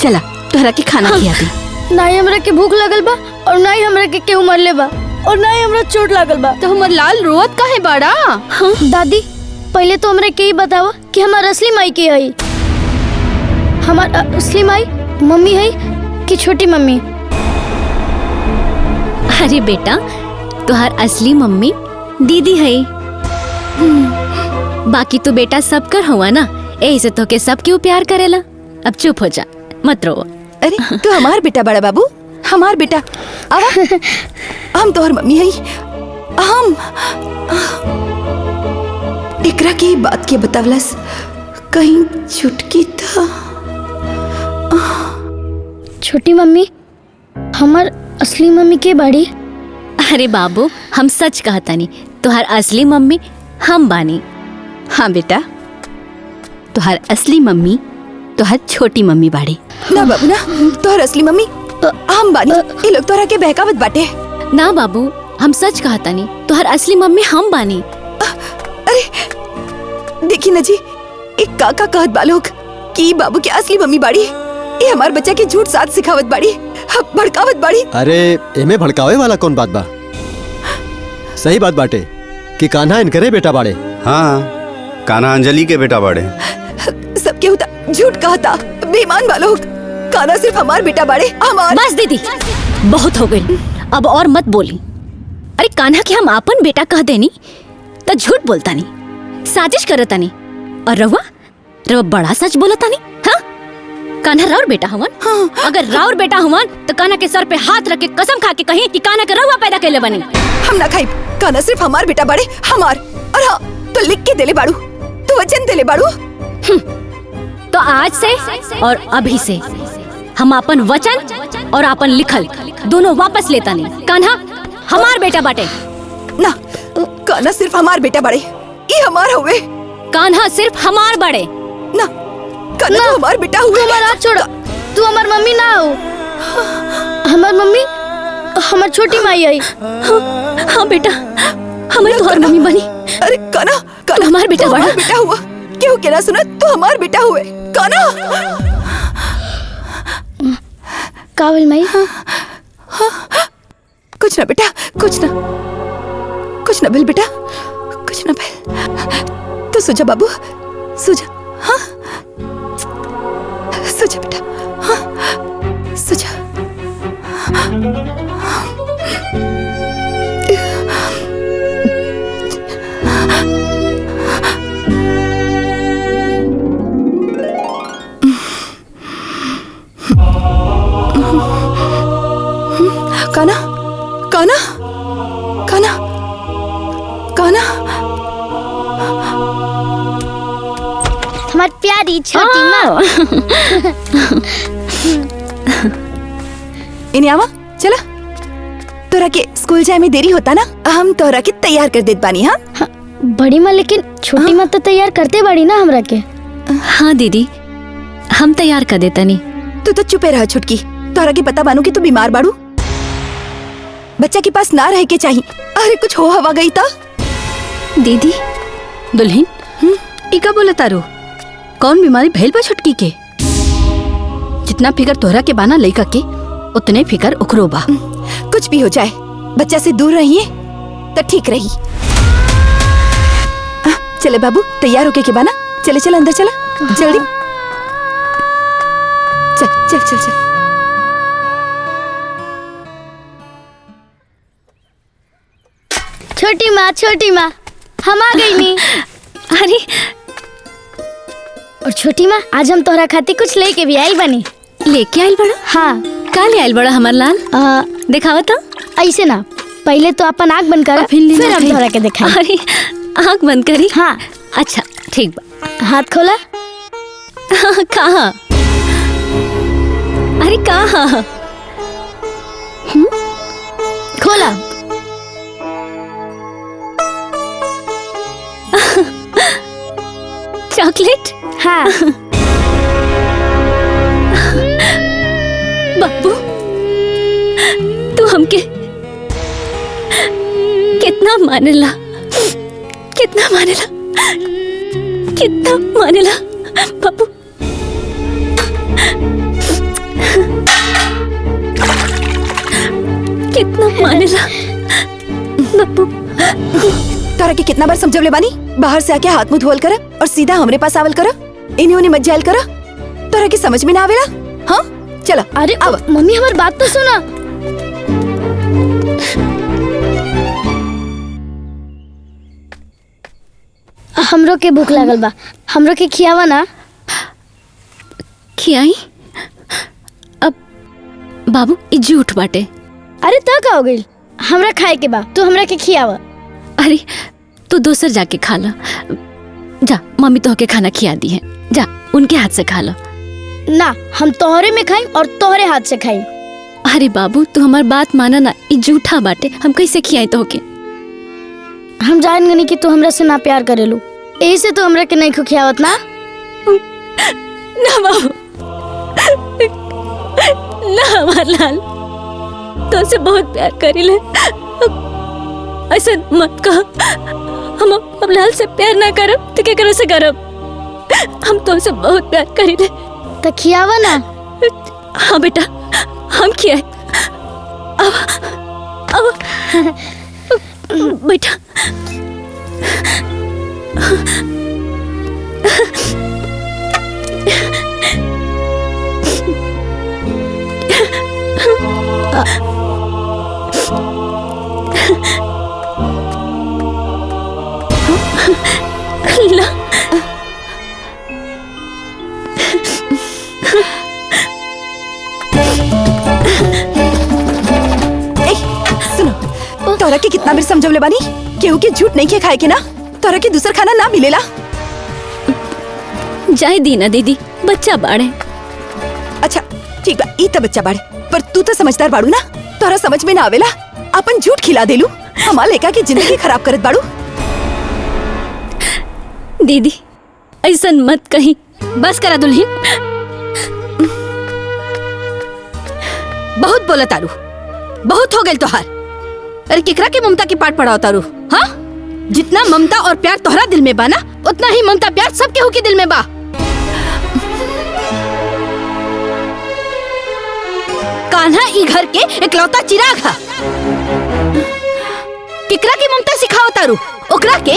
चला तोहरा के खाना खिया दी। ना ही हमरा के भूख लगल बा और ना ही हमरा के केहू मरले बा और ना ही हमरा चोट लागल बा। तो हमर लाल रोत काहे बाड़ा? हाँ दादी पहले तो हमरा के ही बतावा कि हमार असली माई के हई। हमार असली माई मम्मी है कि छोटी मम्मी? अरे बेटा तुहार असली मम्मी दीदी है, बाकी तो बेटा सबकर हुआ ना, यही से तो के सब क्यों प्यार करेला। अब चुप हो जा, मत रो। अरे तू हमार बेटा बड़ा बाबू, हमार बेटा आवा। हम तोहर मम्मी है। हम एकरा की बात के बतावलस कहीं चुटकी था। छोटी मम्मी हमार असली मम्मी के बाड़ी? अरे बाबू, हम सच कहता नहीं, तुहार असली मम्मी हम बानी। हाँ बेटा, तुहार असली मम्मी तुहार छोटी मम्मी बाड़ी। ना बाबू ना, तुहार असली मम्मी हम बानी। ये लोग तोहरा के बहकावत बाटे। ना बाबू, हम सच कहता नहीं, तुहार असली मम्मी हम बानी। अरे देखी ना जी, एक काका कहत बा लोग कि बाबू के असली मम्मी बाड़ी। ये हमार बच्चा के झूठ साथ सिखावत बाड़ी, भड़कावत बाड़ी। अरे एमे भड़कावे वाला कौन बात बा? सही बात बाटे कि कान्हा इनकरे बेटा बाड़े। हाँ, कान्हा अंजलि के बेटा बाड़े। सब केहू झूठ कहता, बेईमान बा लोग। कान्हा सिर्फ हमार बेटा बाड़े, हमार। बस दीदी, बहुत हो गई, अब और मत बोली। अरे कान्हा के हम आपन बेटा कह देनी तो झूठ बोलता नहीं, साजिश करता नहीं। और रवा बड़ा सच बोलता नहीं। हाँ, कान्हा राउर बेटा हुवन। हाँ। अगर राउर बेटा हुवन तो कान्हा के सर पे हाथ रख के कसम खा के कहीं कि कान्हा के रवा पैदा कैले बनी। हम ना खाई, कान्हा सिर्फ हमार बेटा बाड़े, हमार। और हाँ, तो लिख के देले बाड़ू, तो वचन देले बाड़ू। तो आज से और अभी से हम अपन वचन और अपन लिखल दोनों वापस लेता नहीं। कान्हा हमार बेटा बाटे। ना, कान्हा सिर्फ हमार बेटा बाड़े, ये हमार हुए। कान्हा सिर्फ हमार बड़े। ना, कान्हा तो हमार बेटा हुए। हमार हाथ छोड़, तू हमार मम्मी ना हो। हमार मम्मी हमार छोटी माई आई। हाँ बेटा, हमारी तुम्हारी मम्मी बनी। अरे कान्हा, कान्हा हमार बेटा बड़ा। बेटा हुआ, क्यों के ना सुना, तो हमार बेटा हुए। कान्हा कावल माई। कुछ ना बेटा, कुछ ना बिल बेटा, कुछ ना बिल। तो सुजा बाबू, सुजा। हाँ, सुजा बेटा। हाँ, सुजा। कान्हा, कान्हा, कान्हा, कान्हा। हमारी प्यारी छोटी माँ। इन्हें आवा, चला। तोरा के स्कूल जाए में देरी होता ना, हम तोरा के तैयार कर देत बानी। हाँ, बड़ी माँ, लेकिन छोटी माँ तो तैयार करते बड़ी ना हमरा के। हाँ दीदी, हम तैयार कर देता नहीं। तू तो चुपे रह छुटकी। तोरा के पता बानू कि तू बीमार बाड़ू, बच्चा के पास ना रह के चाहिए। अरे कुछ हो हवा गई था। दीदी, दुल्हन, इका बोला तारू, कौन बीमारी भइल बा छुटकी के? जितना फिकर तोहरा के बाना लइका के, उतने फिकर ओकरो बा। कुछ भी हो जाए, बच्चा से दूर रहिए तो ठीक रही। चले बाबू, तैयार होके के बाना। चले चल अंदर, चला जल्दी। चल चल चल चल। छोटी माँ हम आ गई नी। अरे और छोटी माँ, आज हम तोहरा खातिर कुछ लेके भी आइल बनी। लेके आइल बड़ा? हाँ। का ले आइल बड़ा हमार लाल? दिखावा तो। ऐसे ना, पहले तो अपन आँख बंद कर, फिर हम तोहरा के दिखाई। अरे आँख बंद करी? हाँ। अच्छा ठीक बा। हाथ खोला। कहाँ? अरे कहाँ? खोला। चॉकलेट? हाँ। बाबू, तू हमके कितना मानेला, कितना मानेला, कितना मानेला बाबू। कितना मानेला बाबू। तारा के कितना बार समझवले बानी, बाहर से आके हाथ मुंह धोल कर और सीधा हमरे पास आवल कर। इन्हें उन्हें मत जायल कर। तारा के समझ में ना आवेला? हाँ चला। अरे अब मम्मी हमारी बात तो सुना। हमरो के भूख लागल बा, हमरो के खियावा ना। खियाई? अब बाबू ई झूठ बाटे। अरे तो का हो गई, हमरा खाए के बा, तू हमरा के खियावा। अरे तू दूसर जाके खा ला जा, मम्मी तो के खाना खिया दी है। जा उनके हाथ से खा लो। ना, हम तोहरे में खाई और तोहरे हाथ से खाई। अरे बाबू तू हमार बात माना ना, ई झूठा बाटे, हम कैसे खियाई तोहके? हम जान गनी कि तू हमरा से ना प्यार करेलू, ऐसे तो हमरा के नहीं खुखियावत ना। ना बाबू ना, हमार लाल तो से बहुत प्यार करीले, ऐसा मत कह। हम अब लाल से प्यार ना करब तो क्या करो से करब? हम तो से बहुत प्यार करीले। तो खियावा ना। हाँ बेटा हम खियाए। अब बेटा ला सुनो, तोरा के कितना बेर समझवले बानी केहू के झूठ नहीं के खाए के ना, तोरा के दूसर खाना ना मिलेला। जाए दी ना दीदी, बच्चा बाड़े। अच्छा ठीक बा, ई तो बच्चा बाड़े, पर तू तो समझदार बाड़ू ना, तोरा समझ में ना आवेला अपन झूठ खिला देलू, हमार लेका की जिंदगी खराब करत बाड़ू। दीदी ऐसा मत कहीं, बस करा दुल्हन। बहुत बोला तारू, बहुत हो गए तोहार। अरे केकरा के ममता की पाठ पढ़ाओ तारू? हाँ, जितना ममता और प्यार तोहरा दिल में बा ना, उतना ही ममता प्यार सब केहू के दिल में बा। कान्हा ई घर के इकलौता चिराग है। केकरा की ममता सिखाओ तारू? ओकरा के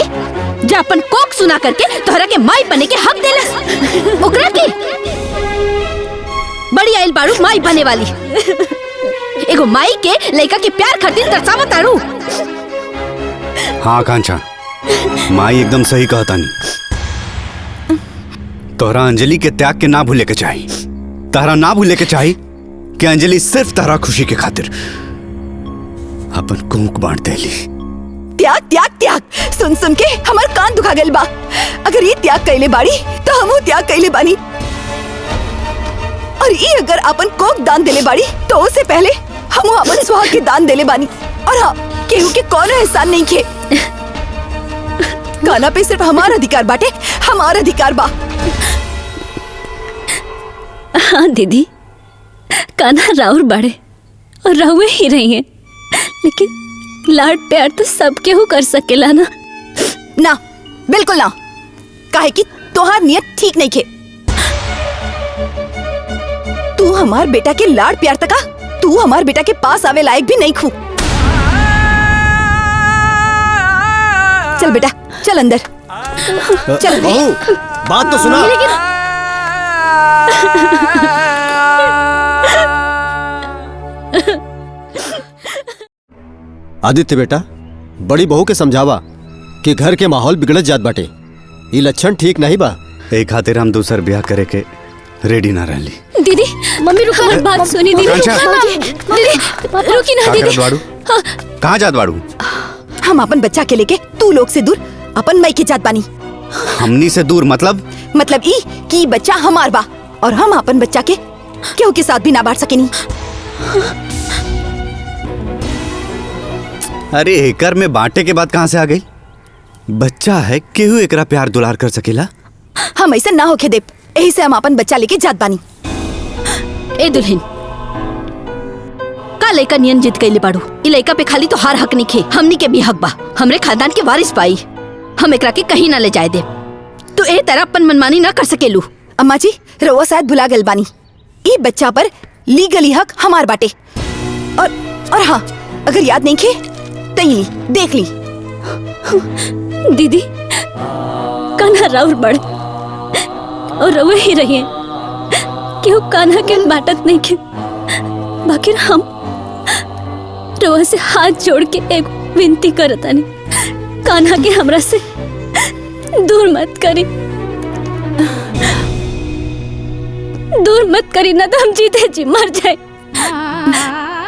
जो अपन कोक सुना करके तोहरा के माई बने के हक देलस, ओकरा के बड़ी आइल बारू माई बने वाली। एगो माई के लड़का के प्यार खातिर तरसावा तारू। हाँ कांचा, माई एकदम सही कहता नहीं। तोहरा अंजलि के त्याग के ना भूले के चाहिए, तहरा ना भूले के चाहिए कि अंजलि सिर्फ तहरा खुशी के खातिर अपन कोक बांट देली। त्याग त्याग त्याग, सुन सुन के हमार कान दुखा गइल बा। अगर ये त्याग कैले बाड़ी तो हमहू त्याग कैले बानी, और ये अगर अपन कोक दान देले बाड़ी तो उससे पहले हमहू अपन सुहाग के दान देले बानी। और हाँ, केहू के कोनो एहसान नहीं खे, गाना पे सिर्फ हमारा अधिकार बाटे, हमारा अधिकार बा। हाँ दीदी, कान्हा राउर बाड़े और राउए ही रही हैं, लेकिन लाड प्यार तो सब केहू कर सकेला ना। ना, बिल्कुल ना, काहे कि तोहार नियत ठीक नहीं खे। तू हमार बेटा के लाड प्यार तका, तू हमार बेटा के पास आवे लायक भी नहीं खू। चल बेटा, चल अंदर, चल। बहू, बात तो सुना। आदित्य बेटा, बड़ी बहू के समझावा कि घर के माहौल बिगड़त जात बाटे, ये लक्षण ठीक नहीं बा। एक खातिर हम दूसर ब्याह करे के रेडी ना रहली। दीदी मम्मी रुको, हमारी बात सुनी दीदी। दीदी रुकी ना दीदी। कहाँ जात बाड़ू? हम अपन बच्चा के लेके तू लोग से दूर अपन मई के जात बानी। हमनी से दूर मतलब? मतलब ई कि बच्चा हमार बा और हम अपन बच्चा के केहू के साथ भी ना बांट सकेनी। अरे एकर में बांटे के बाद कहाँ से आ गई? बच्चा है, केहू एकरा प्यार दुलार कर सकेला? हम ऐसे ना होके देव, यही से हम अपन बच्चा लेके जात बानी। ए दुल्हन, का लड़का नियन जिद गईले बाड़ू? ई लड़का पे खाली तो हार हक नहीं खे, हमनी के भी हक बा। हमरे खानदान के वारिस पाई, हम एकरा के कहीं ना ले जाए दे। तो ए तरह अपन मनमानी ना कर सकेलू। अम्मा जी, रउआ शायद भुला गइल बानी, ई बच्चा पर लीगली हक हमार बाटे। और हाँ, अगर याद नहीं खे तो ये देख ली। दीदी कान्हा राउर बड़ और रवे ही रही है, क्यों कान्हा के बाटत नहीं के। बाकी हम रवा से हाथ जोड़ के एक विनती करतानी, कान्हा के हमरा से दूर मत करी, दूर मत करी, ना तो हम जीते जी मर जाए।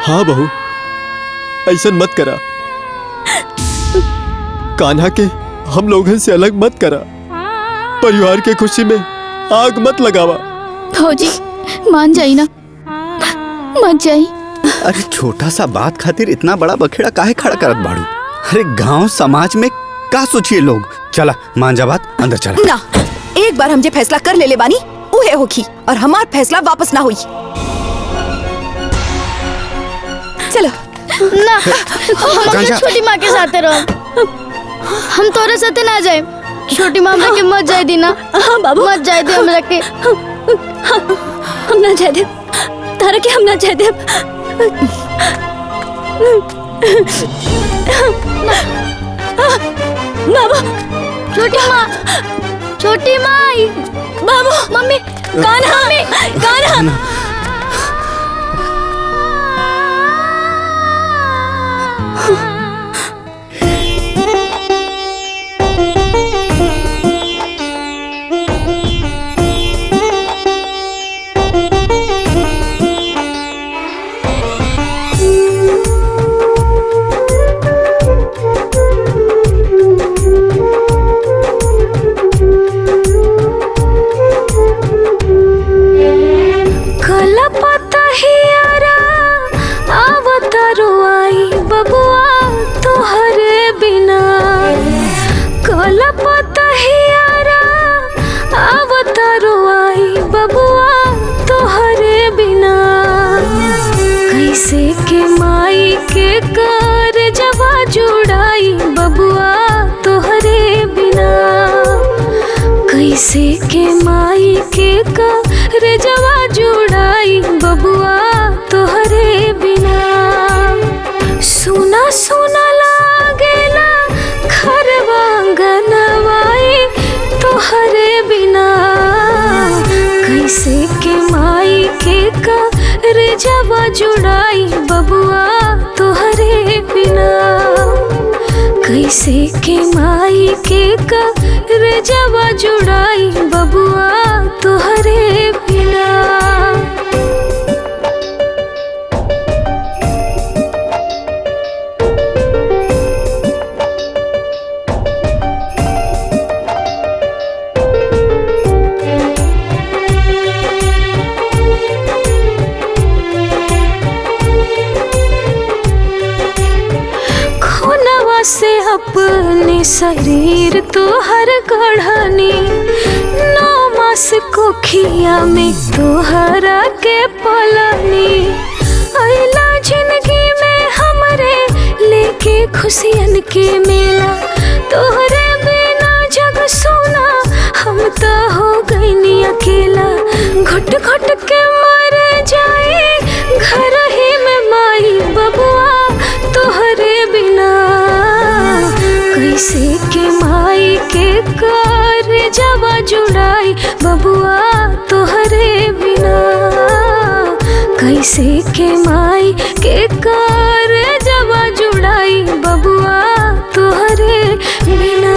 हाँ बहू, ऐसा मत करा, कान्हा के हम लोगन से अलग मत करा। परिवार के खुशी में आग मत लगावा। भौजी मान जाई ना, मत जाई। अरे छोटा सा बात खातिर इतना बड़ा बखेड़ा काहे खड़ा करत बाड़ू? अरे गांव समाज में का सोचिए लोग। चला मान जा बात, अंदर चला। ना, एक बार हम जे फैसला कर ले बानी उहे होखी और हमार फैसला वापस ना हुई। चलो ना, हम अपने छोटी माँ के साथ रहो। हम तोरे साथे ना जाए। छोटी माँ के मत जाए दी ना। हाँ बाबू, मत जाए दे हमरा के। हम ना जाए दे तारा के, हम ना जाए दे। बाबू, छोटी माँ, बाबू, मम्मी, कान्हा, कान्हा। कैसे के माई के कर जवा जुड़ाई बबुआ तोहरे बिना। सुना सुना लागेला खरवा गनवाई तोहरे बिना। कैसे के माई के कर जवा जुड़ाई बबुआ तोहरे बिना। कैसे के माई के कर जवा जुड़ाई बबुआ तोहरे बिना। खोनवा से अपने शरीर तोहर गढ़नी। 9 मास कोखिया में तोहरा के पलनी। अइला जिंदगी में हमरे लेके खुशियन के मेला। तोहरे बिना जग सोना हम तो हो गईनी अकेला। घुट घुट के मर जाए घर ही में माई बबुआ तोहरे बिना। कैसे के माई के कर जवा जुड़ाई बबुआ तोहरे बिना। कैसे के माई के कर जवा जुड़ाई बबुआ तोहरे बिना।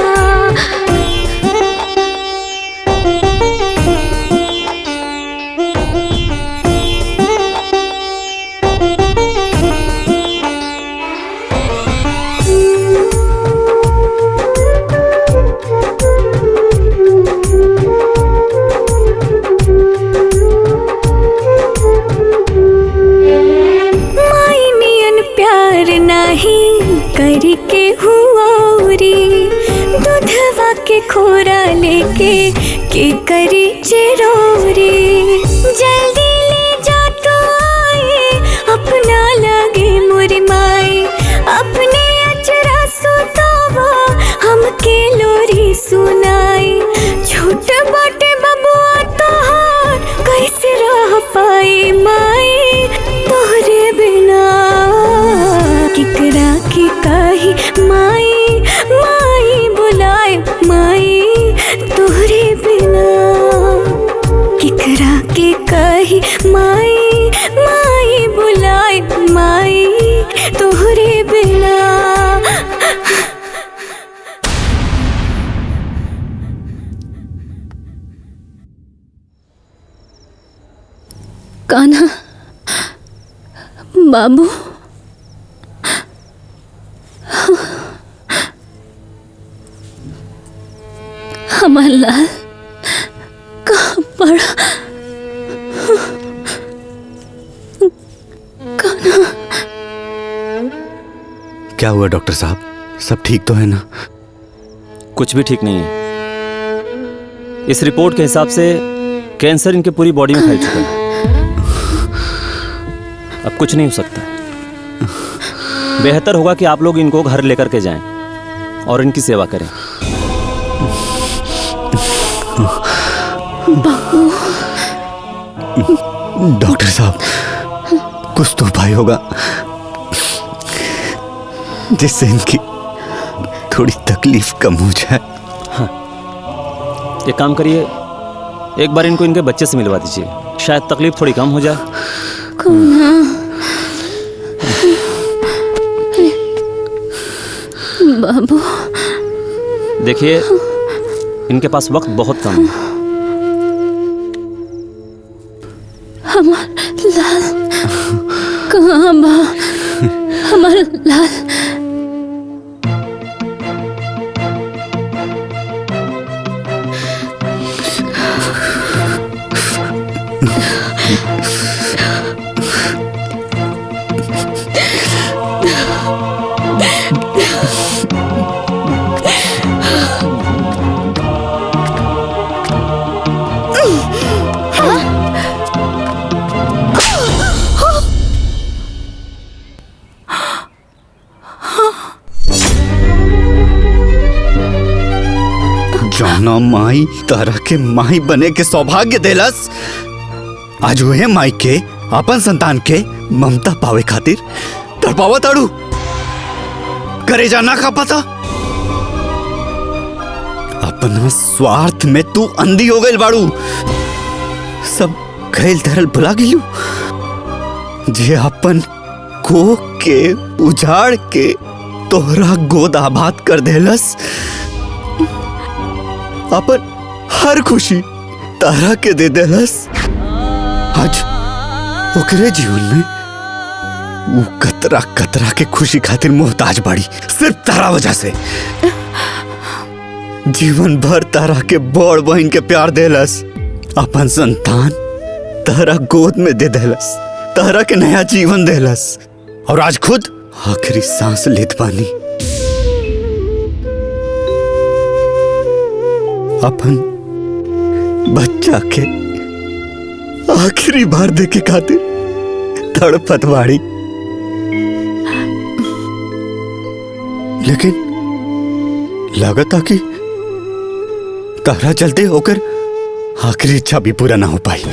करी के हुआरी दूधवा के खोरा लेके के करी चिरोरी। जल्दी ले जा तो आए अपना लगे मोरी माई। अपने अचरा सुतावा हमके लोरी सुनाई। छोट बाटे बबुआ तोहार कैसे रह पाई माई तोहरे बिना। किकरा की कही माई माई बुलाए माई तोहरे बिना। किकरा की कही माई माई बुलाए माई तोहरे बिना। कान्हा बाबू, हमार लाल कहाँ क्या हुआ डॉक्टर साहब, सब ठीक तो है ना? कुछ भी ठीक नहीं है। इस रिपोर्ट के हिसाब से कैंसर इनके पूरी बॉडी में फैल चुका है। अब कुछ नहीं हो सकता। बेहतर होगा कि आप लोग इनको घर लेकर के जाएं और इनकी सेवा करें। डॉक्टर साहब, कुछ तो उपाय होगा जिससे इनकी थोड़ी तकलीफ कम हो जाए। हाँ, एक काम करिए, एक बार इनको इनके बच्चे से मिलवा दीजिए, शायद तकलीफ थोड़ी कम हो जाए। बाबू देखिए, इनके पास वक्त बहुत कम है। हमार लाल कहाँ बा? हमार लाल जौना माई तरह के माई बने के सौभाग्य देलस, आज वह माई के अपन संतान के ममता पावे खातिर तड़पावा ताड़ू करे जाना खा पाता। अपना स्वार्थ में तू अंधी हो गई बाड़ू। सब खेल धरल भुला गिलू जे अपन को के उजाड़ के तोहरा गोद आबाद कर देलस। अपन हर खुशी तारा के दे देलस। आज ओकरे जीवन में वो कतरा कतरा के खुशी खातिर मोहताज बाड़ी, सिर्फ तारा वजह से। जीवन भर तारा के बड़ बहन के प्यार देलस, अपन संतान तारा गोद में दे देलस, तारा के नया जीवन देलस, और आज खुद आखिरी सांस लेत पानी। अपन बच्चा के आखिरी बार देखे खातिर तड़पत बाड़ी। लेकिन लगता कि तारा चलते होकर आखिरी इच्छा भी पूरा ना हो पाई।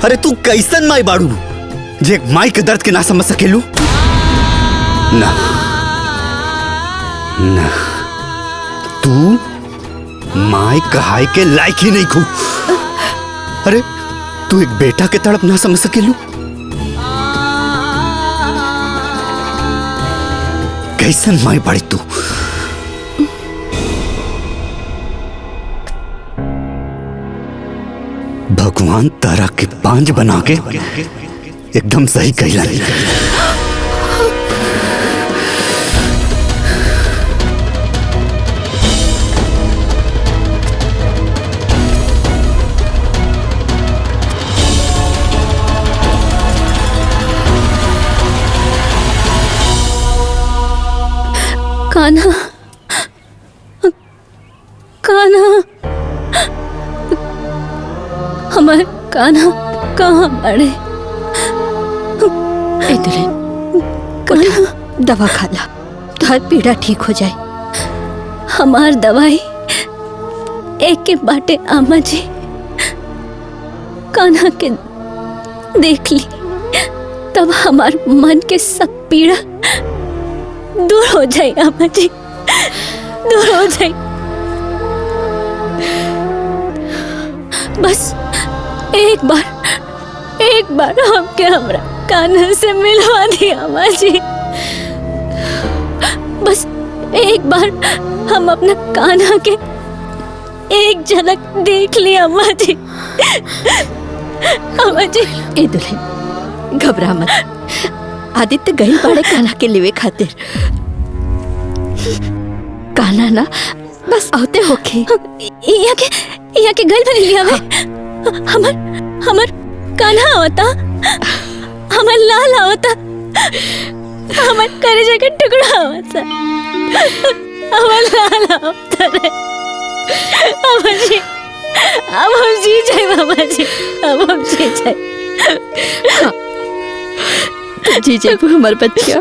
अरे तू कैसन माई बाड़ू जे एक माई के दर्द के ना समझ सकेलू? ना ना, तू माई कहाई के लायक ही नहीं खू। अरे तू एक बेटा के तड़प ना समझ सकेलू? कैसन माई बाड़ी तू? भगवान तारा के बांझ बना के एकदम सही कहला। कान्हा, कान्हा, हमारे कान्हा कहाँ बड़े? कान्हा, दवा खा ला, तुहार पीड़ा ठीक हो जाए। हमार दवाई एक के बाटे आमा जी। कान्हा के देख ली तब हमार मन के सब पीड़ा दूर हो जाए आमा जी, दूर हो जाए। बस एक बार हमके हमरा कान्हा से मिलवा दी अम्मा जी। बस एक बार हम अपना कान्हा के एक झलक देख ली अम्मा जी। अम्मा जी, ए दुल्हन घबरा मत। आदित्य गई बड़े कान्हा के लिवे खातिर। कान्हा ना बस आते होके यहाँ के गल बन लिया हमर कान्हा आवता, हमर लाल आवता। हमार कलेजा के टुकड़ा होता हमार लाला होता रे बाबा जी। अब हम जी जाए बाबा जी, अब हम जी जाए। जी जाए हमार बच्चा।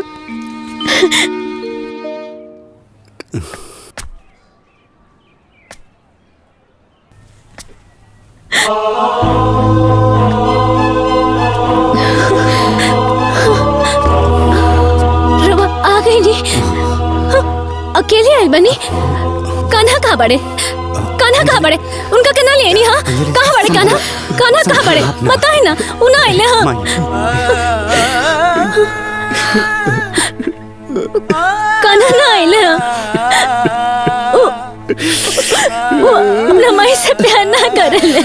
रवा आ गई नी। अकेले आई बनी। कान्हा कहाँ बड़े? कान्हा कहाँ बड़े? उनका केना लेनी? हाँ कहाँ बड़े कान्हा? कान्हा कहाँ बड़े? बताए ना उना आइले। हाँ कान्हा ना आइले। वो अपना माई से प्यार ना करे ले।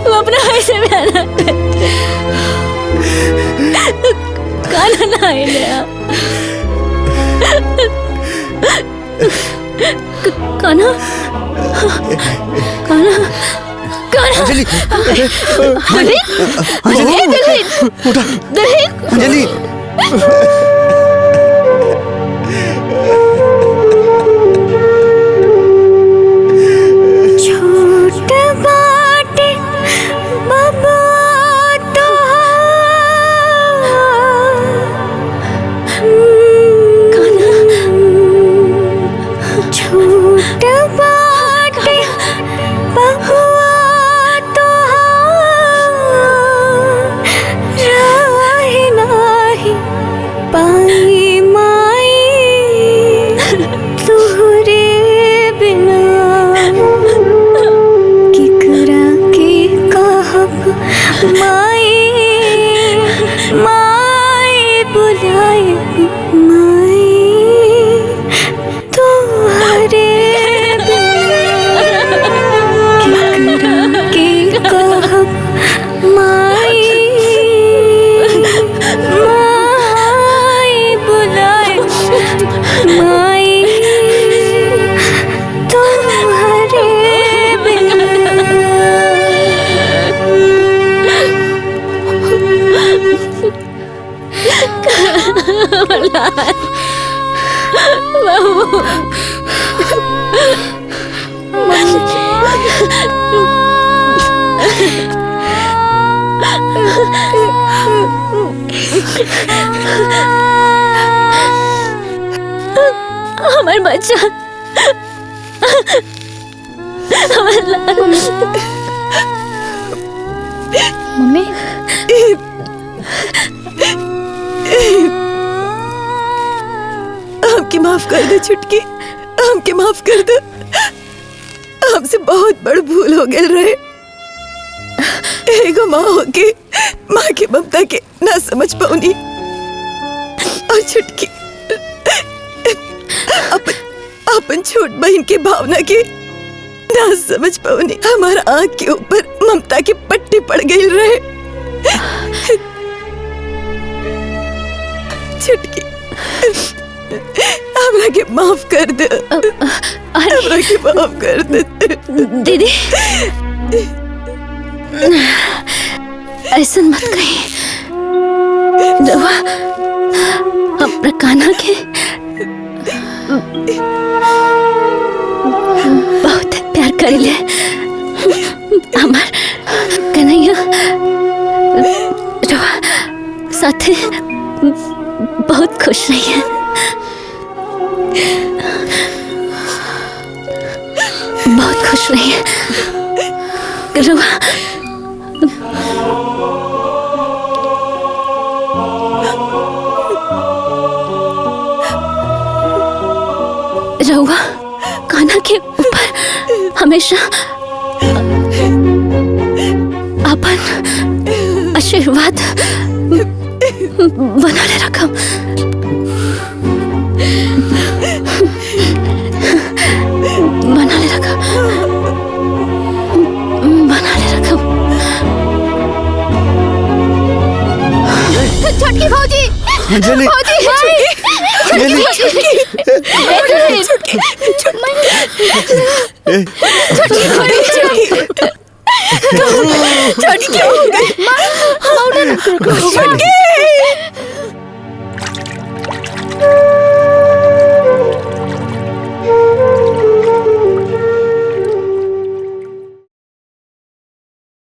वो अपना माई से प्यार ना करे। कान्हा ना आइले। कान्हा कान्हा कान्हा अंजलि अंजलि अंजलि उठा दुल्हन अंजलि छोट बाटे बाबा तो छोट बाटे बाबा तो राही नाही पाई माई तुहरे बिना किकरा के कहब माई माई बुलाए माई तुहरे बिना किकरा के कहब माई माई बुलाए माई तुम्हारे बिना बाबू हमार बच्चा मम्मी हमके माफ कर दे छुटकी, हमके माफ कर दे। हमसे बहुत बड़ भूल हो गए रहे। एगो माँ होके माँ के ममता के ना समझ पाऊनी और छुटकी अपन छोट बहन की भावना के ना समझ पाऊनी। हमारा आँख के ऊपर ममता की पट्टी पड़ गई रहे। छुटकी हमरा के माफ कर दे, हमरा के माफ कर दे दीदी। ऐसा मत कही। रवा अपना कान्हा के बहुत प्यार कर ले। हमार कन्हैया रवा साथे बहुत खुश रही है। बहुत खुश रही है रवा। रहुआ कान्हा के ऊपर हमेशा अपन आशीर्वाद बनाले रखम। बनाले रखम, बनाले रखम। छोटकी भौजी, अंजलि भौजी, अंजलि छोटी क्या हो गई?